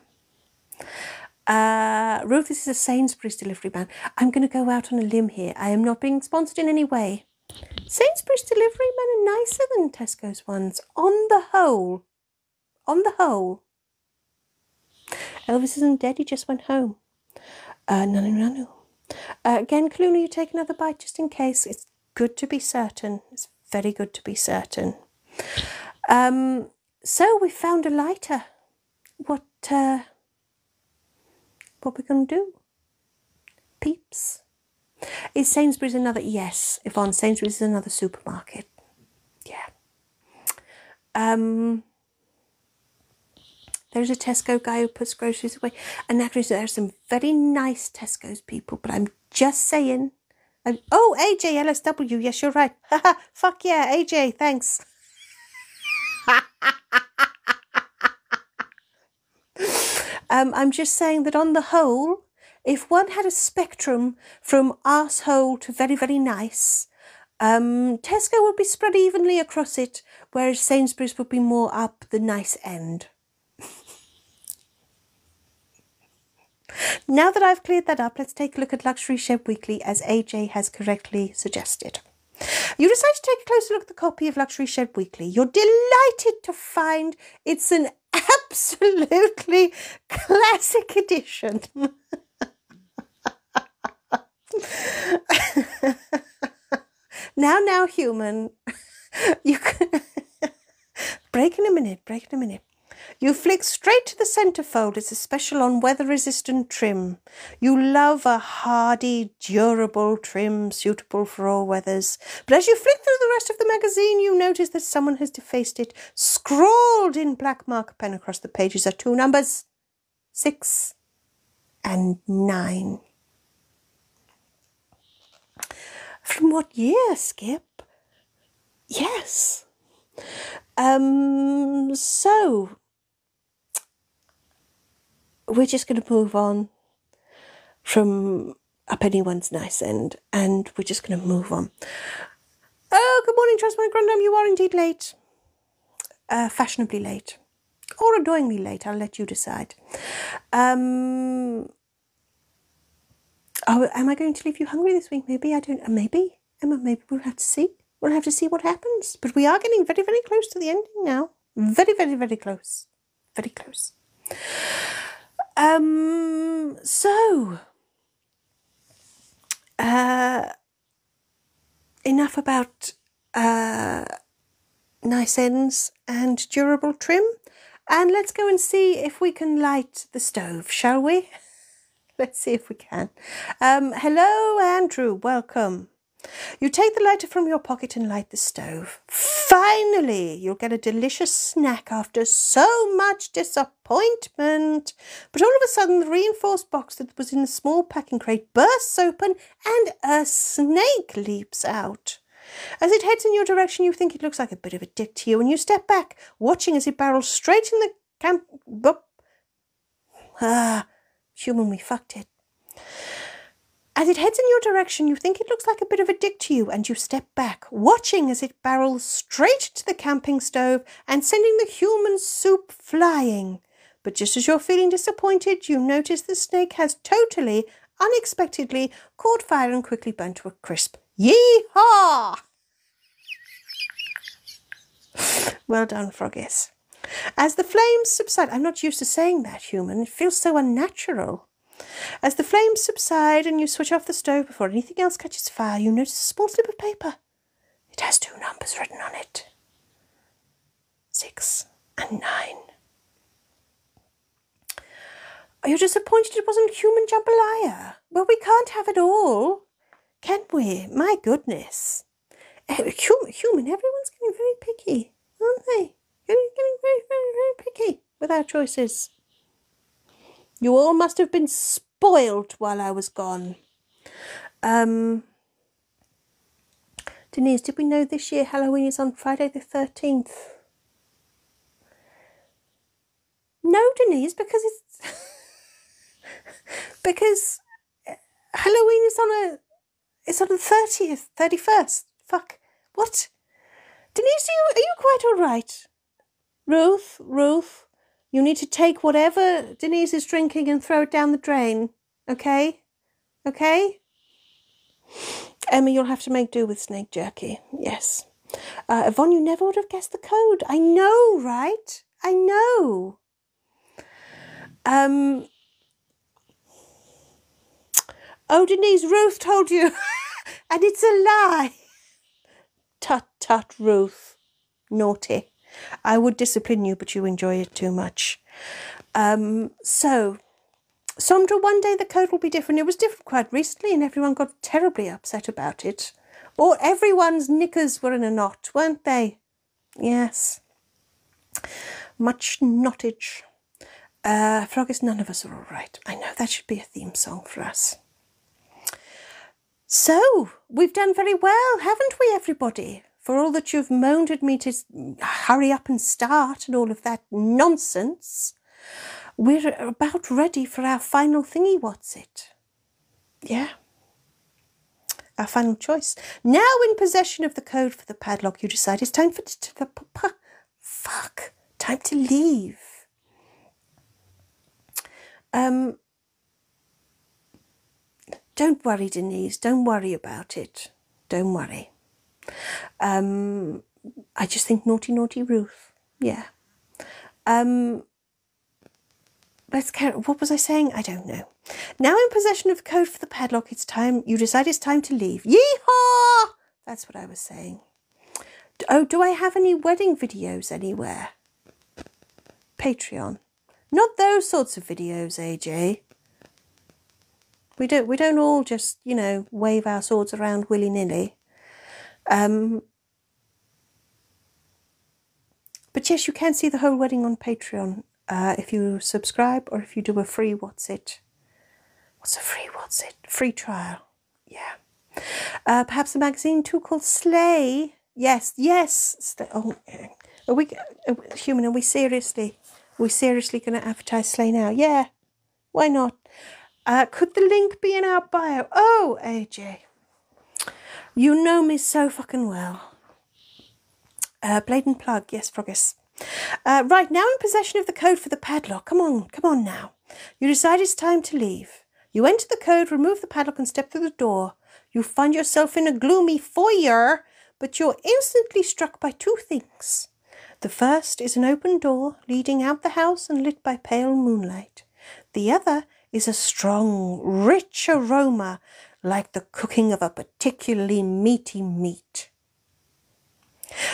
Ruth, this is a Sainsbury's delivery man. I'm going to go out on a limb here. I am not being sponsored in any way. Sainsbury's delivery men are nicer than Tesco's ones. On the whole. On the whole. Elvis isn't dead, he just went home. Nanu. Again, Clooney, you take another bite just in case. It's good to be certain. It's very good to be certain. So we found a lighter. What we going to do? Peeps. Is Sainsbury's another? Yes, Yvonne, Sainsbury's is another supermarket. Yeah. There's a Tesco guy who puts groceries away. And actually, there are some very nice Tesco's people, but I'm just saying. Oh, AJ LSW, yes, you're right. Haha, fuck yeah, AJ, thanks. I'm just saying that on the whole, if one had a spectrum from arsehole to very, very nice, Tesco would be spread evenly across it, whereas Sainsbury's would be more up the nice end. Now that I've cleared that up, let's take a look at Luxury Shed Weekly, as AJ has correctly suggested. You decide to take a closer look at the copy of Luxury Shed Weekly. You're delighted to find it's an absolutely classic edition. Now, human. You can break in a minute. You flick straight to the centrefold. It's a special on weather-resistant trim. You love a hardy, durable trim suitable for all weathers. But as you flick through the rest of the magazine, you notice that someone has defaced it. Scrawled in black marker pen across the pages are two numbers, 6 and 9. From what year, Skip? Yes. So we're just going to move on from up anyone's nice end, and we're just going to move on. Oh, good morning, Trustman Grundam. You are indeed late. Fashionably late. Or annoyingly late. I'll let you decide. Oh, am I going to leave you hungry this week? Maybe. I don't know. Maybe. Emma, maybe we'll have to see. We'll have to see what happens. But we are getting very, very close to the ending now. Very, very, very close. Very close. So, enough about nice ends and durable trim, and let's go and see if we can light the stove, shall we? Let's see if we can. Hello, Andrew, welcome. You take the lighter from your pocket and light the stove. Finally, you'll get a delicious snack after so much disappointment. But all of a sudden, the reinforced box that was in the small packing crate bursts open and a snake leaps out. As it heads in your direction, you think it looks like a bit of a dick to you, and you step back, watching as it barrels straight in the camp... Human, we fucked it. As it heads in your direction, you think it looks like a bit of a dick to you, and you step back, watching as it barrels straight to the camping stove and sending the human soup flying. But just as you're feeling disappointed, you notice the snake has totally, unexpectedly caught fire and quickly burnt to a crisp. Yee-haw! Well done, Froggies. As the flames subside, I'm not used to saying that, human. It feels so unnatural. As the flames subside and you switch off the stove before anything else catches fire, you notice a small slip of paper. It has 2 numbers written on it. 6 and 9. Are you disappointed it wasn't human jambalaya? Well, we can't have it all, can we? My goodness. Human, everyone's getting very picky, aren't they? Getting very, very, very picky with our choices. You all must have been spoiled while I was gone. Denise, did we know this year Halloween is on Friday the 13th? No, Denise, because it's... because Halloween is on the 30th, 31st. Fuck. What? Denise, are you quite all right? Ruth, you need to take whatever Denise is drinking and throw it down the drain. Okay? Okay? Emma, you'll have to make do with snake jerky. Yes. Yvonne, you never would have guessed the code. I know, right? I know. Oh, Denise, Ruth told you. And it's a lie. Tut, tut, Ruth. Naughty. I would discipline you, but you enjoy it too much. So, Sondra, one day the code will be different. It was different quite recently and everyone got terribly upset about it. Or everyone's knickers were in a knot, weren't they? Yes. Much knottage. Froggies, none of us are all right. I know, that should be a theme song for us. So, we've done very well, haven't we, everybody? For all that you've moaned at me to hurry up and start and all of that nonsense, we're about ready for our final thingy, what's it? Yeah. Our final choice. Now in possession of the code for the padlock, you decide it's time time to leave. Don't worry, Denise. Don't worry about it. Don't worry. I just think naughty, naughty Ruth. Yeah. Let's carry. What was I saying? I don't know. Now in possession of the code for the padlock, it's time. You decide it's time to leave. Yeehaw! That's what I was saying. Oh, do I have any wedding videos anywhere? Patreon. Not those sorts of videos, AJ. We don't all just, you know, wave our swords around willy-nilly. But yes, you can see the whole wedding on Patreon if you subscribe or if you do a free what's it. What's a free what's it? Free trial. Yeah. Perhaps a magazine too called Slay. Yes. Oh, are we human? Are we seriously going to advertise Slay now? Yeah. Why not? Could the link be in our bio? Oh, AJ. You know me so fucking well. Blatant plug. Yes, Froggies. Right, now in possession of the code for the padlock. Come on now. You decide it's time to leave. You enter the code, remove the padlock and step through the door. You find yourself in a gloomy foyer, but you're instantly struck by two things. The first is an open door leading out the house and lit by pale moonlight. The other is a strong, rich aroma, like the cooking of a particularly meaty meat.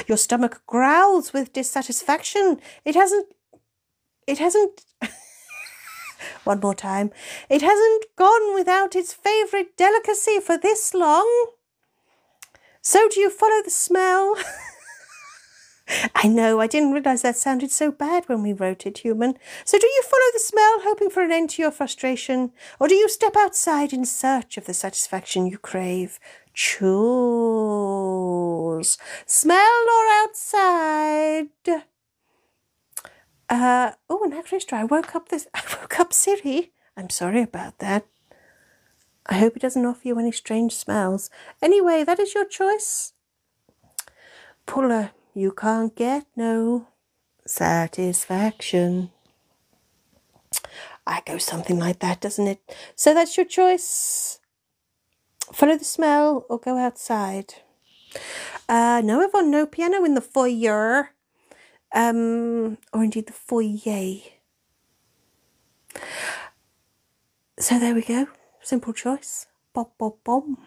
Your stomach growls with dissatisfaction. It hasn't one more time. It hasn't gone without its favourite delicacy for this long. So do you follow the smell? I know, I didn't realise that sounded so bad when we wrote it, human. So do you follow the smell, hoping for an end to your frustration? Or do you step outside in search of the satisfaction you crave? Choose. Smell or outside? Oh, and actually, I woke up Siri. I'm sorry about that. I hope it doesn't offer you any strange smells. Anyway, that is your choice. Puller. You can't get no satisfaction. I go something like that, doesn't it? So that's your choice. Follow the smell or go outside. No, Yvonne, no piano in the foyer. Or indeed the foyer. So there we go. Simple choice. Bob, bob, bob.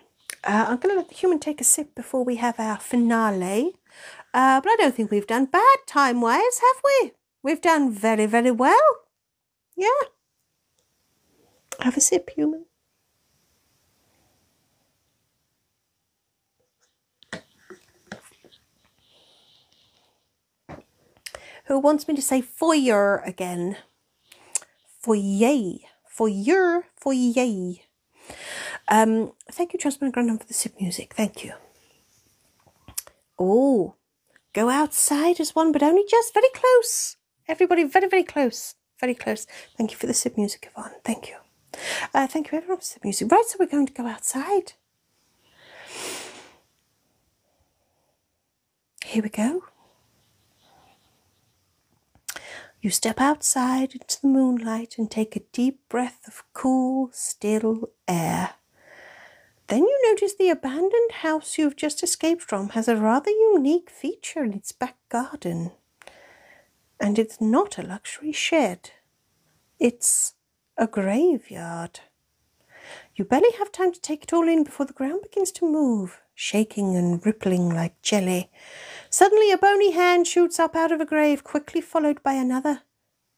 I'm going to let the human take a sip before we have our finale. But I don't think we've done bad time-wise, have we? We've done very, very well. Yeah. Have a sip, human. Who wants me to say foyer again? Foyer. Foyer. Foyer. Thank you, Transparent Grandma, for the sip music. Thank you. Oh. Go outside as one, but only just very close. Everybody, very, very close. Very close. Thank you for the sip music, Yvonne. Thank you. Thank you, everyone, for the sip music. Right, so we're going to go outside. Here we go. You step outside into the moonlight and take a deep breath of cool, still air. Then you notice the abandoned house you've just escaped from has a rather unique feature in its back garden. And it's not a luxury shed. It's a graveyard. You barely have time to take it all in before the ground begins to move, shaking and rippling like jelly. Suddenly a bony hand shoots up out of a grave, quickly followed by another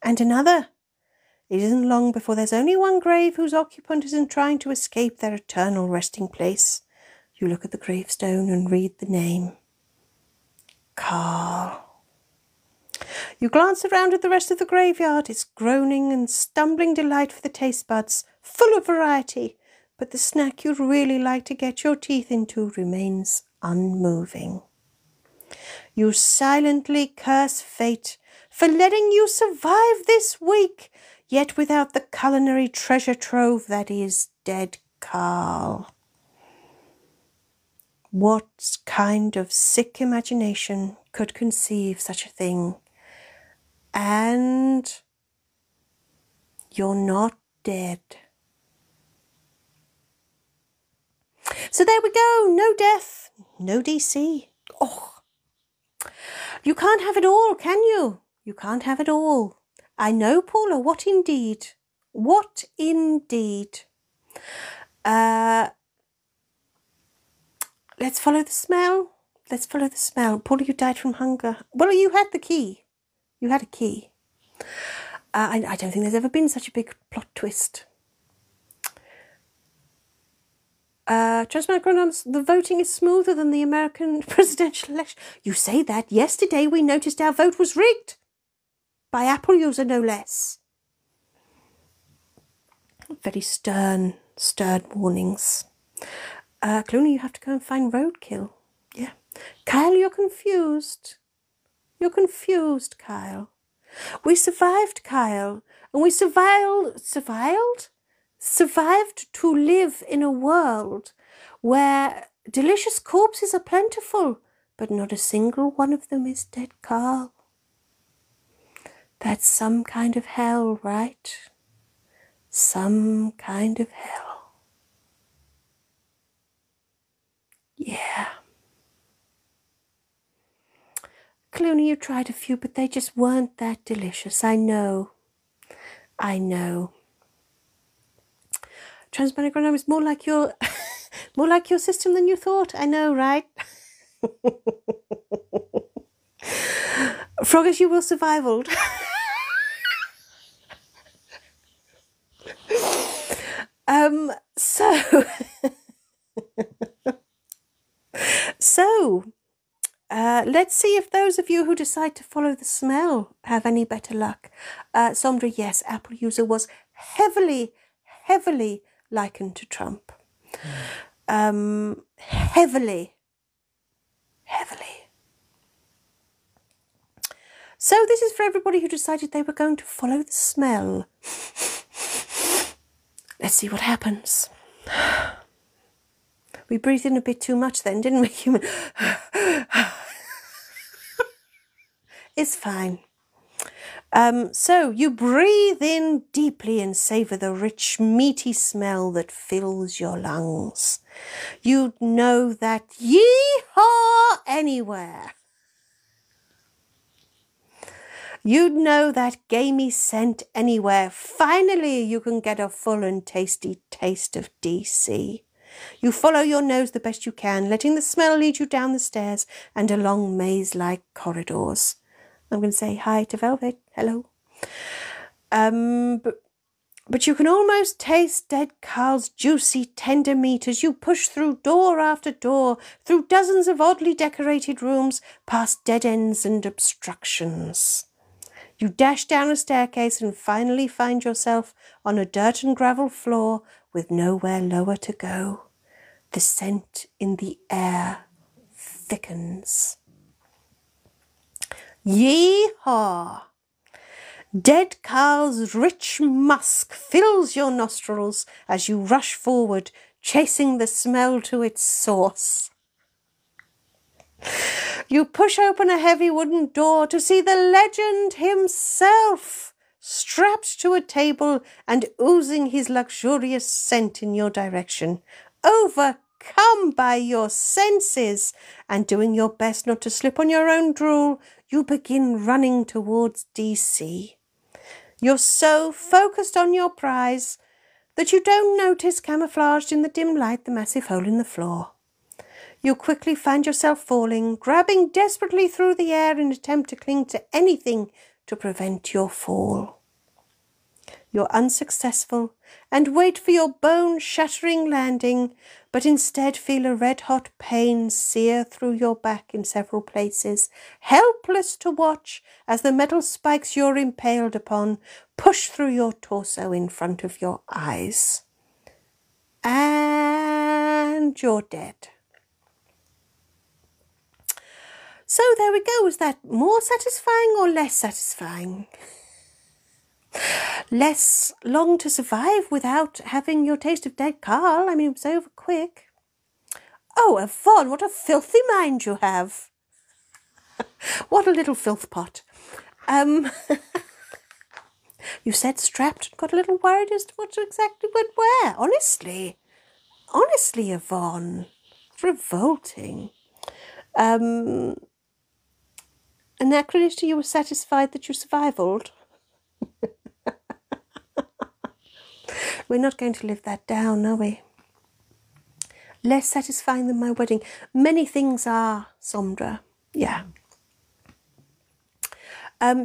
and another. It isn't long before there's only one grave whose occupant isn't trying to escape their eternal resting place. You look at the gravestone and read the name. Carl. You glance around at the rest of the graveyard. It's groaning and stumbling delight for the taste buds, full of variety, but the snack you'd really like to get your teeth into remains unmoving. You silently curse fate for letting you survive this week, yet without the culinary treasure trove that is dead Carl. What kind of sick imagination could conceive such a thing? And you're not dead. So there we go. No death, no DC. Oh, you can't have it all, can you? You can't have it all. I know, Paula. What indeed? What indeed? Let's follow the smell. Let's follow the smell. Paula, you died from hunger. Well, you had the key. You had a key. I don't think there's ever been such a big plot twist. The voting is smoother than the American presidential election. You say that. Yesterday we noticed our vote was rigged. By Apple user, no less. Very stern warnings. Clooney, you have to go and find roadkill. Yeah. Kyle, you're confused. You're confused, Kyle. We survived, Kyle. And we survived to live in a world where delicious corpses are plentiful, but not a single one of them is dead Carl. That's some kind of hell, right? Some kind of hell. Yeah. Clooney, you tried a few, but they just weren't that delicious. I know. I know. Transmanigram is more like your system than you thought. I know, right? Froggers, you will survivaled. Let's see if those of you who decide to follow the smell have any better luck. Sondra, yes, Apple user was heavily likened to Trump. Heavily. So this is for everybody who decided they were going to follow the smell. Let's see what happens. We breathed in a bit too much then, didn't we, human? It's fine. So you breathe in deeply and savour the rich, meaty smell that fills your lungs. You know that yee-haw anywhere. You'd know that gamey scent anywhere. Finally, you can get a full and tasty taste of DC. You follow your nose the best you can, letting the smell lead you down the stairs and along maze-like corridors. I'm going to say hi to Velvet. Hello. But you can almost taste dead Carl's juicy, tender meat as you push through door after door, through dozens of oddly decorated rooms, past dead ends and obstructions. You dash down a staircase and finally find yourself on a dirt and gravel floor with nowhere lower to go. The scent in the air thickens. Yee-haw! Dead Carl's rich musk fills your nostrils as you rush forward, chasing the smell to its source. You push open a heavy wooden door to see the legend himself, strapped to a table and oozing his luxurious scent in your direction. Overcome by your senses and doing your best not to slip on your own drool, you begin running towards DC. You're so focused on your prize that you don't notice, camouflaged in the dim light, the massive hole in the floor. You quickly find yourself falling, grabbing desperately through the air in an attempt to cling to anything to prevent your fall. you're unsuccessful and wait for your bone-shattering landing, but instead feel a red-hot pain sear through your back in several places, helpless to watch as the metal spikes you're impaled upon push through your torso in front of your eyes. And you're dead. So there we go. Was that more satisfying or less satisfying? Less long to survive without having your taste of dead Carl. I mean, it was over quick. Oh, Yvonne, what a filthy mind you have. What a little filth pot. You said strapped and got a little worried as to what exactly went where. Honestly, Yvonne, it's revolting. Anachronist, you were satisfied that you survived. We're not going to live that down, are we? Less satisfying than my wedding. Many things are, Sondra. Yeah.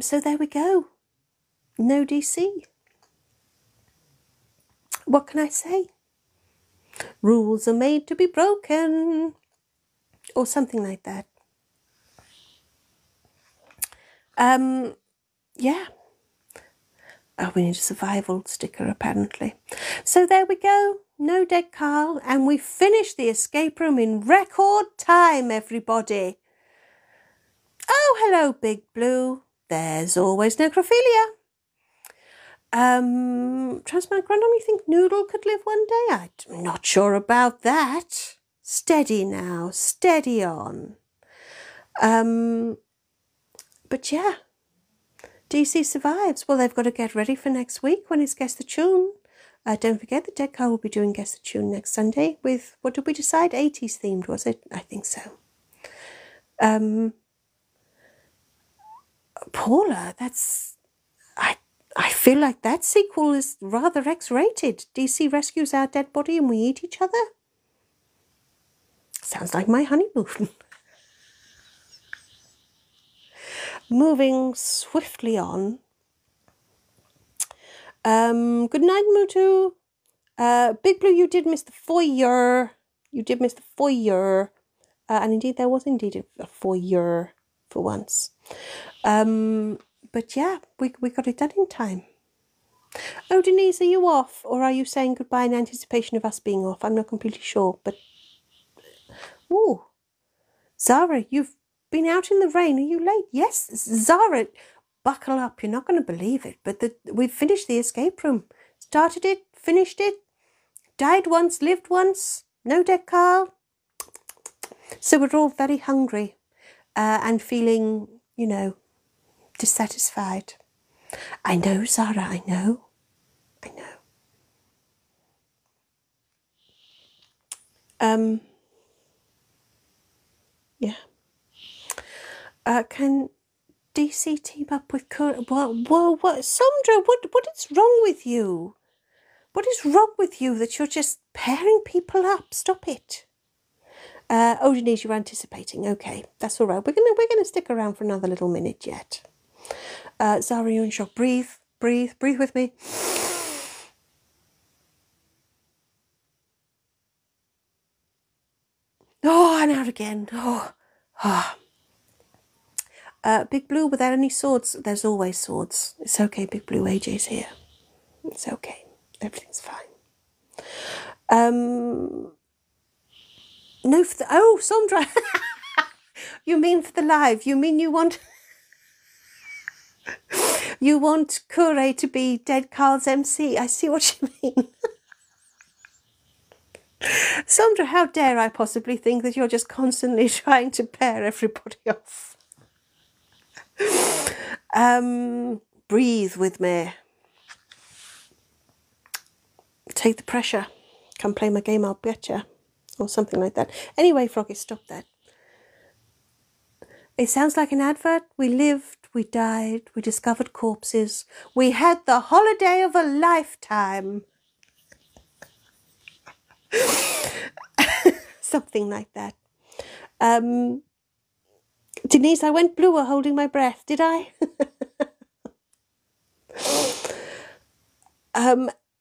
So there we go. No DC. What can I say? Rules are made to be broken. Or something like that. Yeah. Oh, we need a survival sticker, apparently. So there we go. No dead Carl. And we finished the escape room in record time, everybody. Oh, hello, Big Blue. There's always necrophilia. Transplant Grandom, you think Noodle could live one day? I'm not sure about that. Steady now. Steady on. But yeah. DC survives. Well, they've got to get ready for next week when it's Guess the Tune. Don't forget that Dead Car will be doing Guess the Tune next Sunday with, what did we decide? 80s themed, was it? I think so. Paula, that's... I feel like that sequel is rather X-rated. DC rescues our dead body and we eat each other. Sounds like my honeymoon. Moving swiftly on. Good night, Mutu. Big Blue, you did miss the foyer. You did miss the foyer. And indeed, there was indeed a foyer for once. But yeah, we got it done in time. Oh, Denise, are you off? Or are you saying goodbye in anticipation of us being off? I'm not completely sure, but... Ooh. Zara, you've been out in the rain. Are you late? Yes, Zara, buckle up. You're not going to believe it, but we've finished the escape room. Started it, finished it, died once, lived once. No dead Carl. So we're all very hungry and feeling, you know, dissatisfied. I know, Zara, I know. Yeah. Can DC team up with Whoa, Sondra, what is wrong with you? What is wrong with you that you're just pairing people up? Stop it. Oh, Denise, you're anticipating. Okay, that's all right. We're gonna stick around for another little minute yet. Zara, you're in shock. Breathe with me. Oh, and out again. Oh. Big Blue, without any swords, there's always swords. It's okay, Big Blue, AJ's here. It's okay. Everything's fine. No, oh, Sondra. You mean for the live? You mean you want... You want Kure to be Dead Carl's MC? I see what you mean. Sondra, how dare I possibly think that you're just constantly trying to pair everybody off? Breathe with me. Take the pressure. Come play my game, I'll bet ya. Or something like that. Anyway, Froggy, stop that. It sounds like an advert. We lived, we died, we discovered corpses. We had the holiday of a lifetime. Something like that. Denise, I went bluer holding my breath, did I?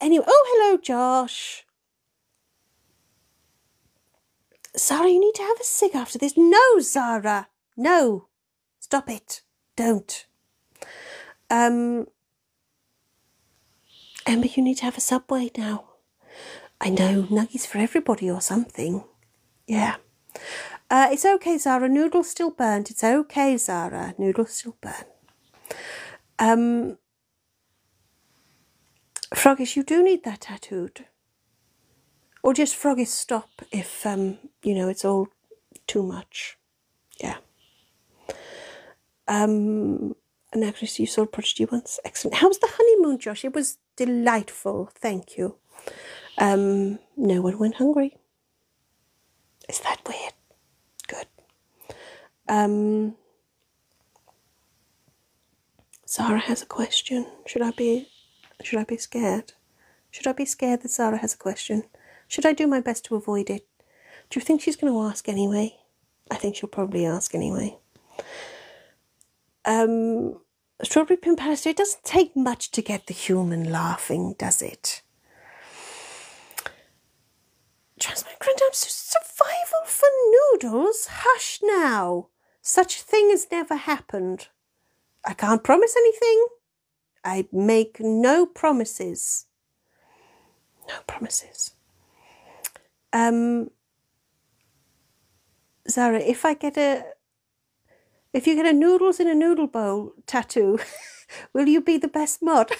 Anyway, oh, hello, Josh. Zara, you need to have a cig after this. No, Zara. No. Stop it. Don't. Emma, you need to have a Subway now. I know, nuggies for everybody or something. Yeah. It's okay, Zara. Noodle's still burnt. It's okay, Zara. Noodle's still burnt. Froggish, you do need that tattooed. Or just Froggish stop if, you know, it's all too much. Yeah. And actually, you saw Prodigy once. Excellent. How was the honeymoon, Josh? It was delightful. Thank you. No one went hungry. Is that weird? Good. Zara has a question. Should I be scared? Should I be scared that Zara has a question? Should I do my best to avoid it? Do you think she's going to ask anyway? I think she'll probably ask anyway. Strawberry Pin Palace, it doesn't take much to get the human laughing, does it? Transmit Grandam's survival for noodles? Hush now. Such a thing has never happened. I can't promise anything. I make no promises. No promises. Zara, if you get a noodles in a noodle bowl tattoo, will you be the best mod?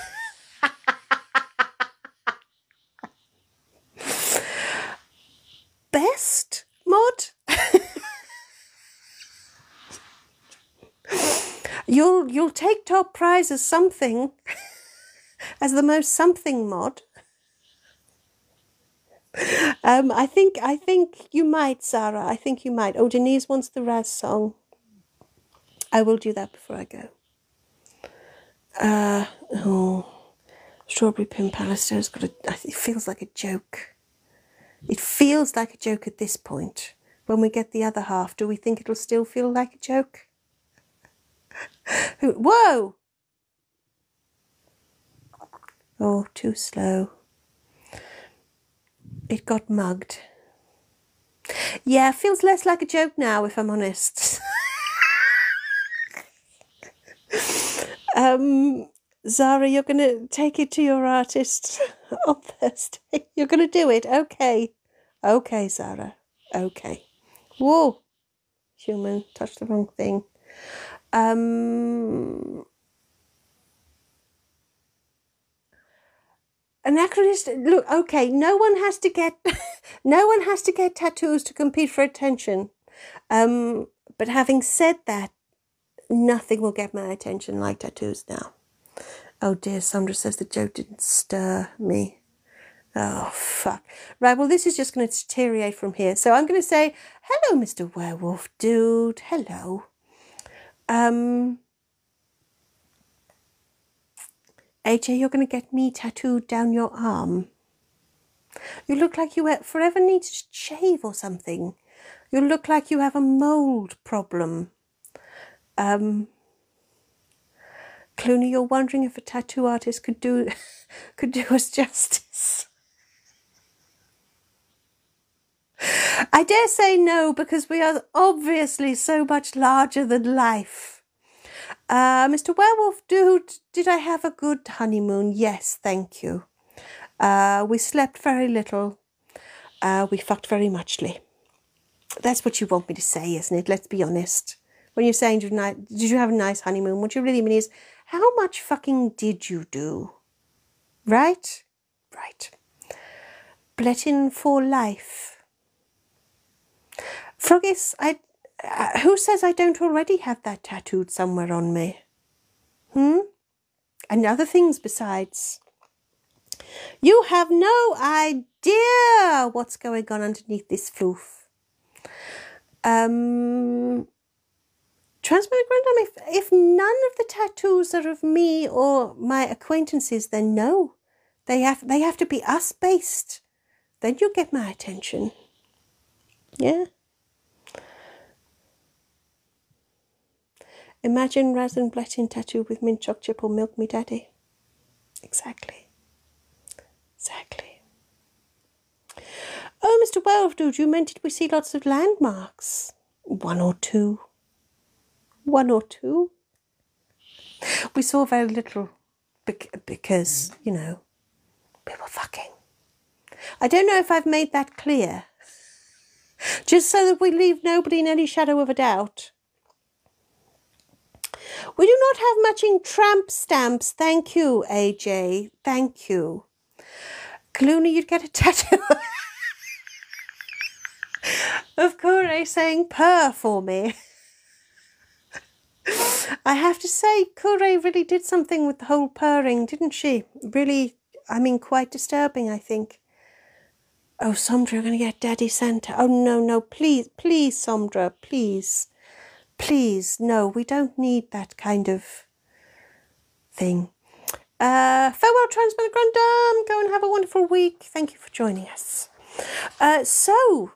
Best mod? You'll take top prize as something, as the most something mod. I think you might, Zara. I think you might. Oh, Denise wants the Raz song. I will do that before I go. Strawberry Pin Palace has got it feels like a joke. It feels like a joke at this point. When we get the other half, do we think it'll still feel like a joke? Whoa! Oh, too slow. It got mugged. Yeah, it feels less like a joke now, if I'm honest. Zara, you're going to take it to your artist on Thursday. You're going to do it? Okay. Okay, Zara. Okay. Whoa. Human, touched the wrong thing. Anachronist, look, okay, no one has to get tattoos to compete for attention. But having said that, nothing will get my attention like tattoos now. Oh dear, Sandra says the joke didn't stir me. Oh, fuck. Right, well, this is just going to deteriorate from here. So I'm going to say, hello, Mr. Werewolf Dude. Hello. AJ, you're going to get me tattooed down your arm. You look like you forever need to shave or something. You look like you have a mould problem. Clooney, you're wondering if a tattoo artist could do us justice. I dare say no, because we are obviously so much larger than life. Mr. Werewolf Dude, did I have a good honeymoon? Yes, thank you. We slept very little. We fucked very muchly. That's what you want me to say, isn't it? Let's be honest. When you're saying, did you have a nice honeymoon? What you really mean is, how much fucking did you do? Right? Right. Blettin for life. Froggis, who says I don't already have that tattooed somewhere on me? And other things besides. You have no idea what's going on underneath this foof. Transmit Grandam, if none of the tattoos are of me or my acquaintances, then no. They have to be us based. Then you'll get my attention. Yeah. Imagine Raz and Blettin tattoo with mint choc chip or milk me daddy. Exactly. Exactly. Oh, Mr. Werewolf Dude, you meant did we see lots of landmarks? One or two. One or two. We saw very little because, you know, we were fucking. I don't know if I've made that clear. Just so that we leave nobody in any shadow of a doubt. We do not have matching tramp stamps. Thank you, AJ. Thank you. Kaluna, you'd get a tattoo of Kure saying purr for me. I have to say, Kure really did something with the whole purring, didn't she? Really, I mean, quite disturbing, I think. Oh, Somdra, you're going to get Daddy Santa. Oh, no, no, please, please, Somdra, please. Please, no, we don't need that kind of thing. Farewell, Transmother Grandam. Go and have a wonderful week. Thank you for joining us. So,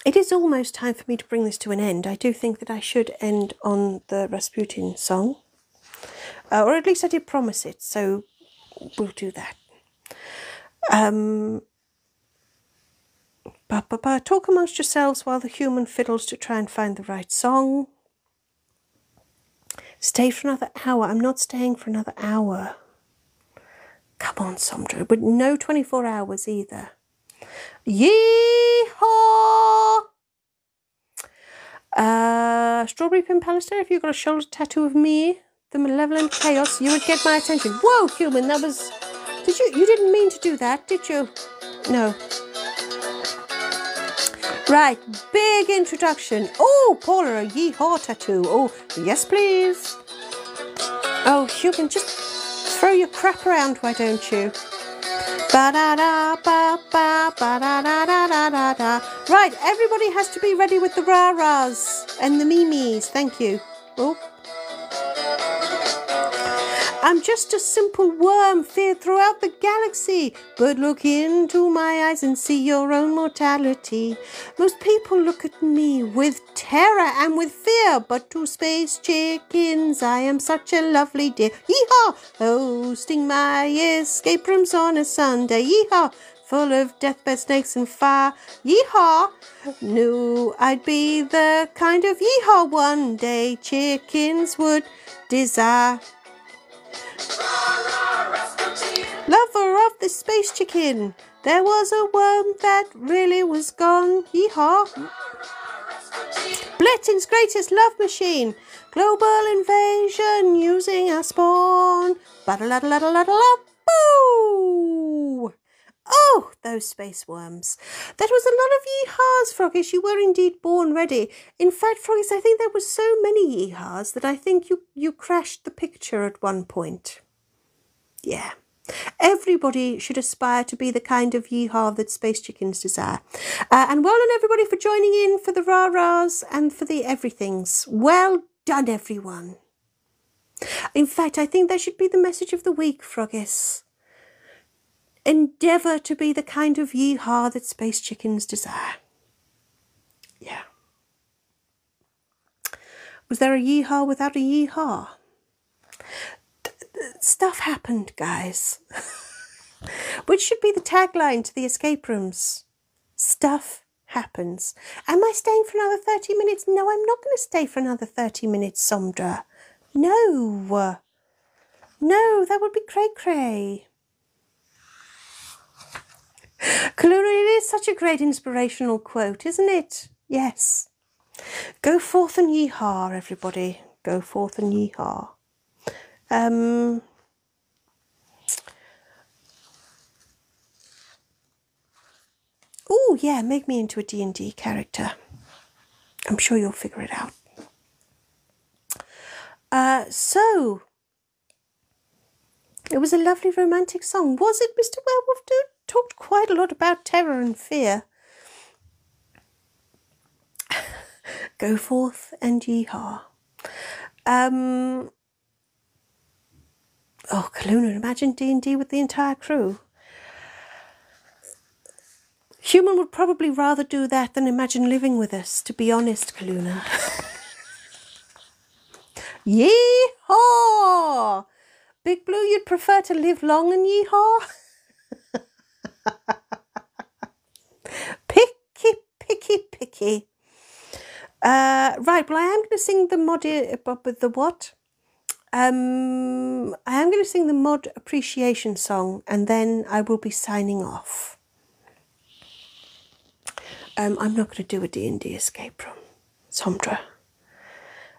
it is almost time for me to bring this to an end. I do think that I should end on the Rasputin song. Or at least I did promise it, so we'll do that. Talk amongst yourselves while the human fiddles to try and find the right song. Stay for another hour. I'm not staying for another hour. Come on, Somdra. But no 24 hours either. Yee-haw! Strawberry Pin Palister, if you got a shoulder tattoo of me, the malevolent chaos, you would get my attention. Whoa, human, that was... You didn't mean to do that, did you? No. Right, big introduction. Oh, Paula, a yee-haw tattoo. Oh, yes, please. Oh, human, just throw your crap around, why don't you? Ba-da-da-ba-ba-ba-da-da-da-da-da. Right, everybody has to be ready with the rah-rahs and the memes. Thank you. Oh. I'm just a simple worm feared throughout the galaxy, but look into my eyes and see your own mortality. Most people look at me with terror and with fear, but to space chickens I am such a lovely dear. Yee-haw! Hosting my escape rooms on a Sunday. Yee-haw! Full of deathbed snakes and fire. Yee-haw! Knew I'd be the kind of yee-haw one day chickens would desire. Lover of the space chicken, there was a worm that really was gone. Yeehaw! Blitzen's greatest love machine, global invasion using our spawn. Boo! Oh, those space worms. That was a lot of yeehaws, Froggish. You were indeed born ready. In fact, Froggish, I think there were so many yeehaws that I think you crashed the picture at one point. Yeah. Everybody should aspire to be the kind of yeehaw that space chickens desire. And well done, everybody, for joining in for the rah-rahs and for the everythings. Well done, everyone. In fact, I think that should be the message of the week, Froggish. Endeavour to be the kind of yeehaw that space chickens desire. Yeah. Was there a yeehaw without a yeehaw? Stuff happened, guys. Which should be the tagline to the escape rooms. Stuff happens. Am I staying for another 30 minutes? No, I'm not going to stay for another 30 minutes, Somdra. No. No, that would be cray-cray. Kaluna, it is such a great inspirational quote, isn't it? Yes. Go forth and yeehaw, everybody. Go forth and yeehaw. Oh, yeah, make me into a D&D character. I'm sure you'll figure it out. So, it was a lovely romantic song. Was it, Mr. Werewolf Dude? Talked quite a lot about terror and fear. Go forth and yeehaw. Oh, Kaluna, imagine D&D with the entire crew. Human would probably rather do that than imagine living with us, to be honest, Kaluna. Yeehaw! Big Blue, you'd prefer to live long and yeehaw? Picky. Right, well, I am going to sing the mod with the what? I am going to sing the mod appreciation song, and then I will be signing off. I'm not going to do a D&D escape room, Sondra.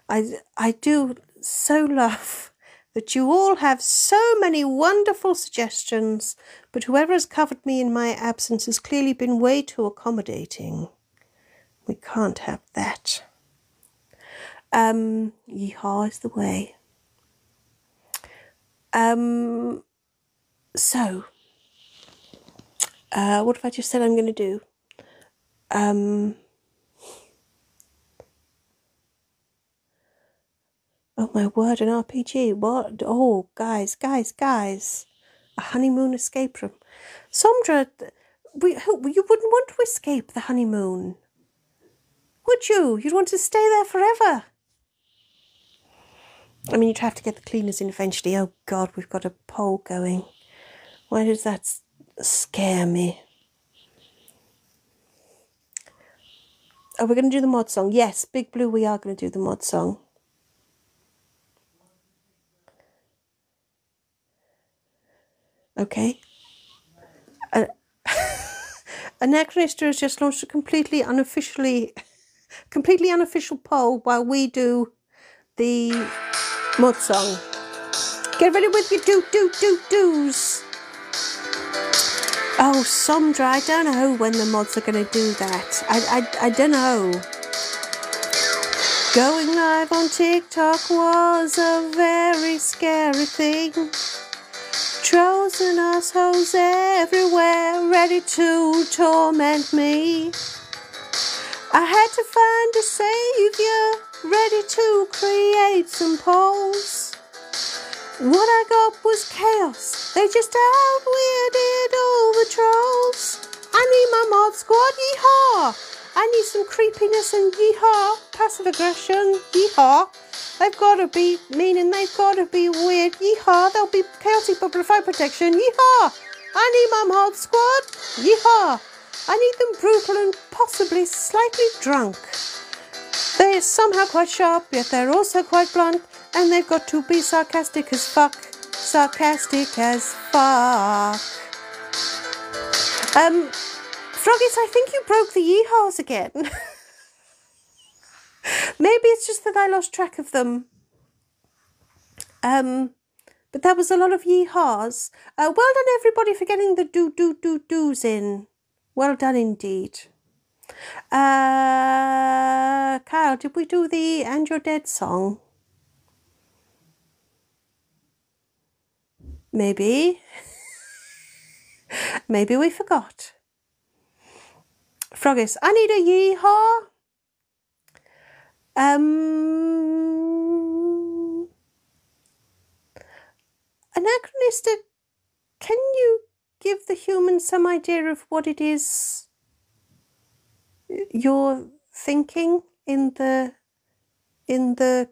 I do so love that you all have so many wonderful suggestions, but whoever has covered me in my absence has clearly been way too accommodating. We can't have that. Yeehaw is the way. So, what have I just said I'm going to do? Oh my word, an RPG. What? Oh, guys. A honeymoon escape room. Sondra, you wouldn't want to escape the honeymoon, would you? You'd want to stay there forever. I mean, you'd have to get the cleaners in eventually. Oh God, we've got a poll going. Why does that scare me? Oh, we're going to do the mod song. Yes, Big Blue, we are going to do the mod song. Okay. Anachronista has just launched a completely unofficial poll while we do the mod song. Get ready with your do's. Oh, Sondra, I don't know when the mods are going to do that. I don't know. Going live on TikTok was a very scary thing. Trolls and assholes everywhere, ready to torment me. I had to find a saviour, ready to create some polls. What I got was chaos, they just outweirded all the trolls. I need my mod squad, yeehaw! I need some creepiness and yeehaw, passive aggression, yeehaw. They've got to be mean and they've got to be weird, yeehaw. They'll be chaotic but provide protection, yeehaw. I need my mod squad, yeehaw. I need them brutal and possibly slightly drunk. They're somehow quite sharp, yet they're also quite blunt. And they've got to be sarcastic as fuck. Froggies, I think you broke the yeehaws again. Maybe it's just that I lost track of them. But that was a lot of yeehaws. Well done everybody for getting the do's in. Well done indeed. Kyle, did we do the And You're Dead song? Maybe. Maybe we forgot. Froggies, I need a yeehaw. Anachronista, can you give the humans some idea of what it is you're thinking in the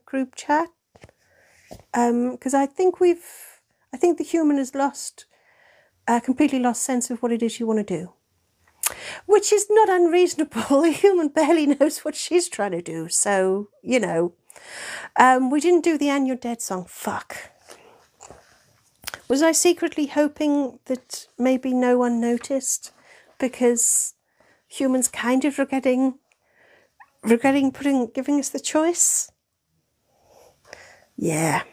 group chat? Because I think the human has completely lost sense of what it is you want to do. Which is not unreasonable. The human barely knows what she's trying to do. So, you know. We didn't do the And You're Dead song. Fuck. Was I secretly hoping that maybe no one noticed? Because humans kind of regretting giving us the choice? Yeah.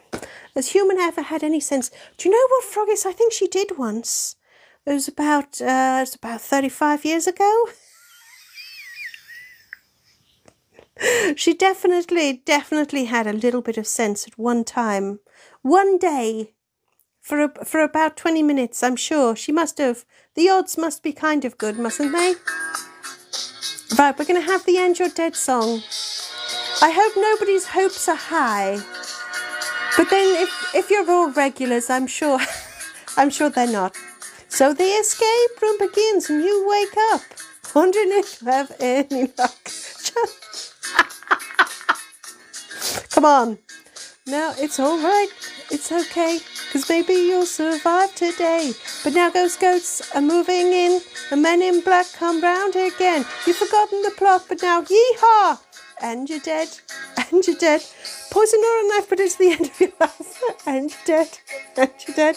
Has human ever had any sense? Do you know what, Froggies? I think she did once. It was about 35 years ago. She definitely had a little bit of sense at one time. One day, for about 20 minutes, I'm sure. She must have. The odds must be kind of good, mustn't they? Right, we're going to have the And You're Dead song. I hope nobody's hopes are high. But then if you're all regulars, I'm sure they're not. So the escape room begins and you wake up, wondering if you have any luck. Come on. No, it's all right. It's okay. 'cause maybe you'll survive today. But now ghost goats are moving in, the men in black come round again. You've forgotten the plot, but now yee-haw! And you're dead, and you're dead. Poison or a knife, but it's the end of your life. And you're dead, and you're dead.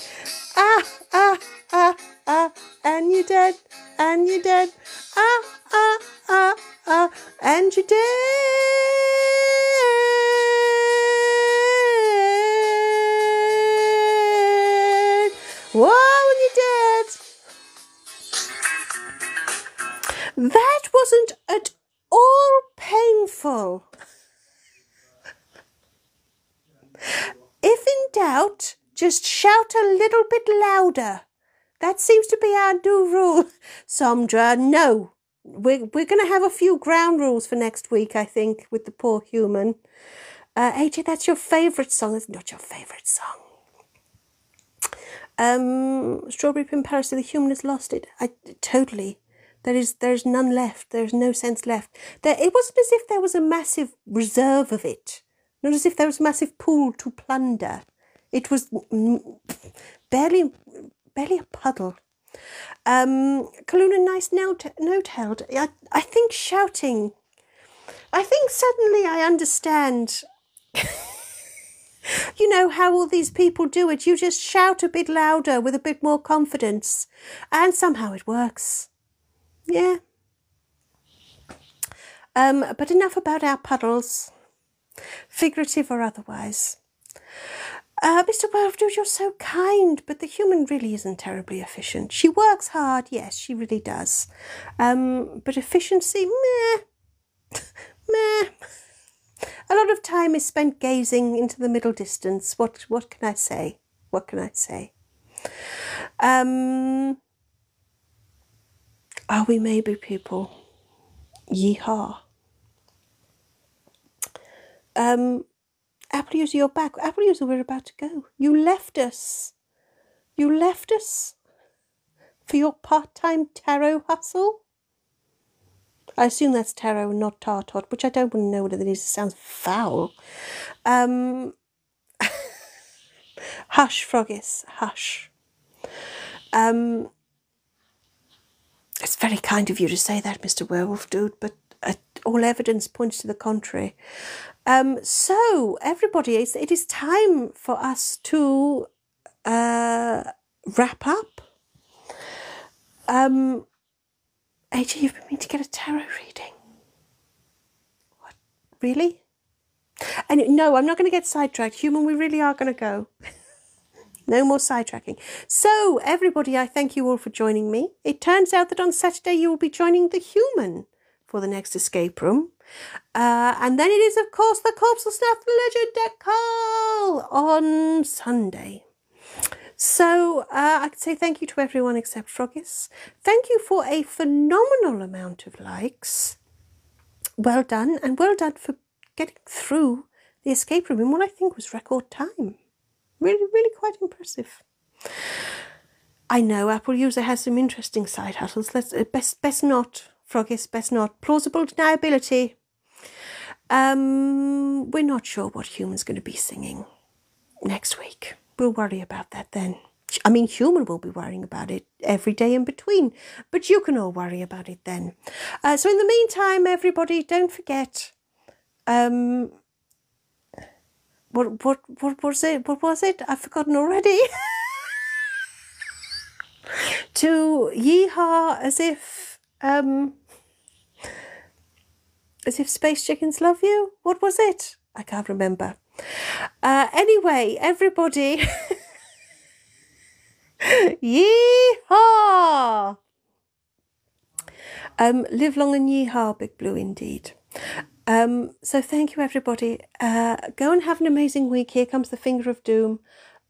Ah, ah, ah, ah, and you're dead, and you're dead. Ah, ah, ah, ah, and you're dead. Whoa, and you're dead. That wasn't at all painful. If in doubt, just shout a little bit louder. That seems to be our new rule. Sondra, no. We're going to have a few ground rules for next week, I think, with the poor human. AJ, that's your favourite song. That's not your favourite song. Strawberry Pin Paris, the human has lost it. Totally. There's none left. There's no sense left. It wasn't as if there was a massive reserve of it. Not as if there was a massive pool to plunder. It was barely a puddle. Kaluna, nice note held. I think shouting. I think suddenly I understand. You know how all these people do it. You just shout a bit louder with a bit more confidence. And somehow it works. Yeah. But enough about our puddles. Figurative or otherwise. Mr. Worlddude, you're so kind, but the human really isn't terribly efficient. She works hard, yes, she really does. But efficiency, meh. Meh. A lot of time is spent gazing into the middle distance. What can I say? What can I say? Are we maybe people? Yeehaw. Apple user, you're back. Apple user, we're about to go. You left us. You left us for your part-time tarot hustle. I assume that's tarot and not tartot, which I don't want to know what it is. It sounds foul. Hush, Froggis, hush. It's very kind of you to say that, Mr. Werewolf Dude, but all evidence points to the contrary. So, everybody, it is time for us to wrap up. AJ, you've been meaning to get a tarot reading. What? Really? And no, I'm not going to get sidetracked. Human, we really are going to go. No more sidetracking. So, everybody, I thank you all for joining me. It turns out that on Saturday you will be joining the human for the next escape room. And then it is, of course, the Corpse of Snuff Legend Decal on Sunday. So I can say thank you to everyone except Froggis. Thank you for a phenomenal amount of likes. Well done, and well done for getting through the escape room in what I think was record time. Really, really quite impressive. I know Apple user has some interesting side hustles. Let's best not, Froggis, best not. Plausible deniability. We're not sure what human's going to be singing next week. We'll worry about that then. I mean, human will be worrying about it every day in between, but you can all worry about it then. So in the meantime, everybody, don't forget. What was it? What was it? I've forgotten already. To yeehaw as if space chickens love you. What was it? I can't remember. Anyway, everybody, yeehaw! Live long and yeehaw, Big Blue indeed. So thank you, everybody. Go and have an amazing week. Here comes the Finger of Doom.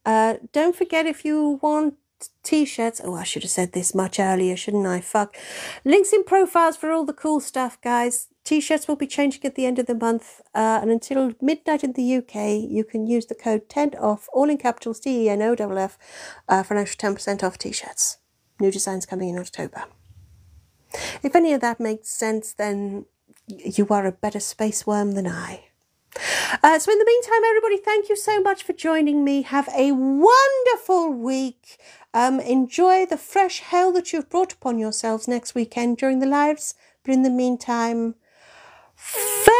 Don't forget, if you want t-shirts, oh, I should have said this much earlier, shouldn't I? Fuck. Links in profiles for all the cool stuff, guys. T-shirts will be changing at the end of the month, and until midnight in the UK, you can use the code TENOFF, all in capitals, TENOFF, for an extra 10% off t-shirts. New designs coming in October. If any of that makes sense, then you are a better space worm than I. So in the meantime, everybody, thank you so much for joining me. Have a wonderful week. Enjoy the fresh hell that you've brought upon yourselves next weekend during the lives. But in the meantime, farewell.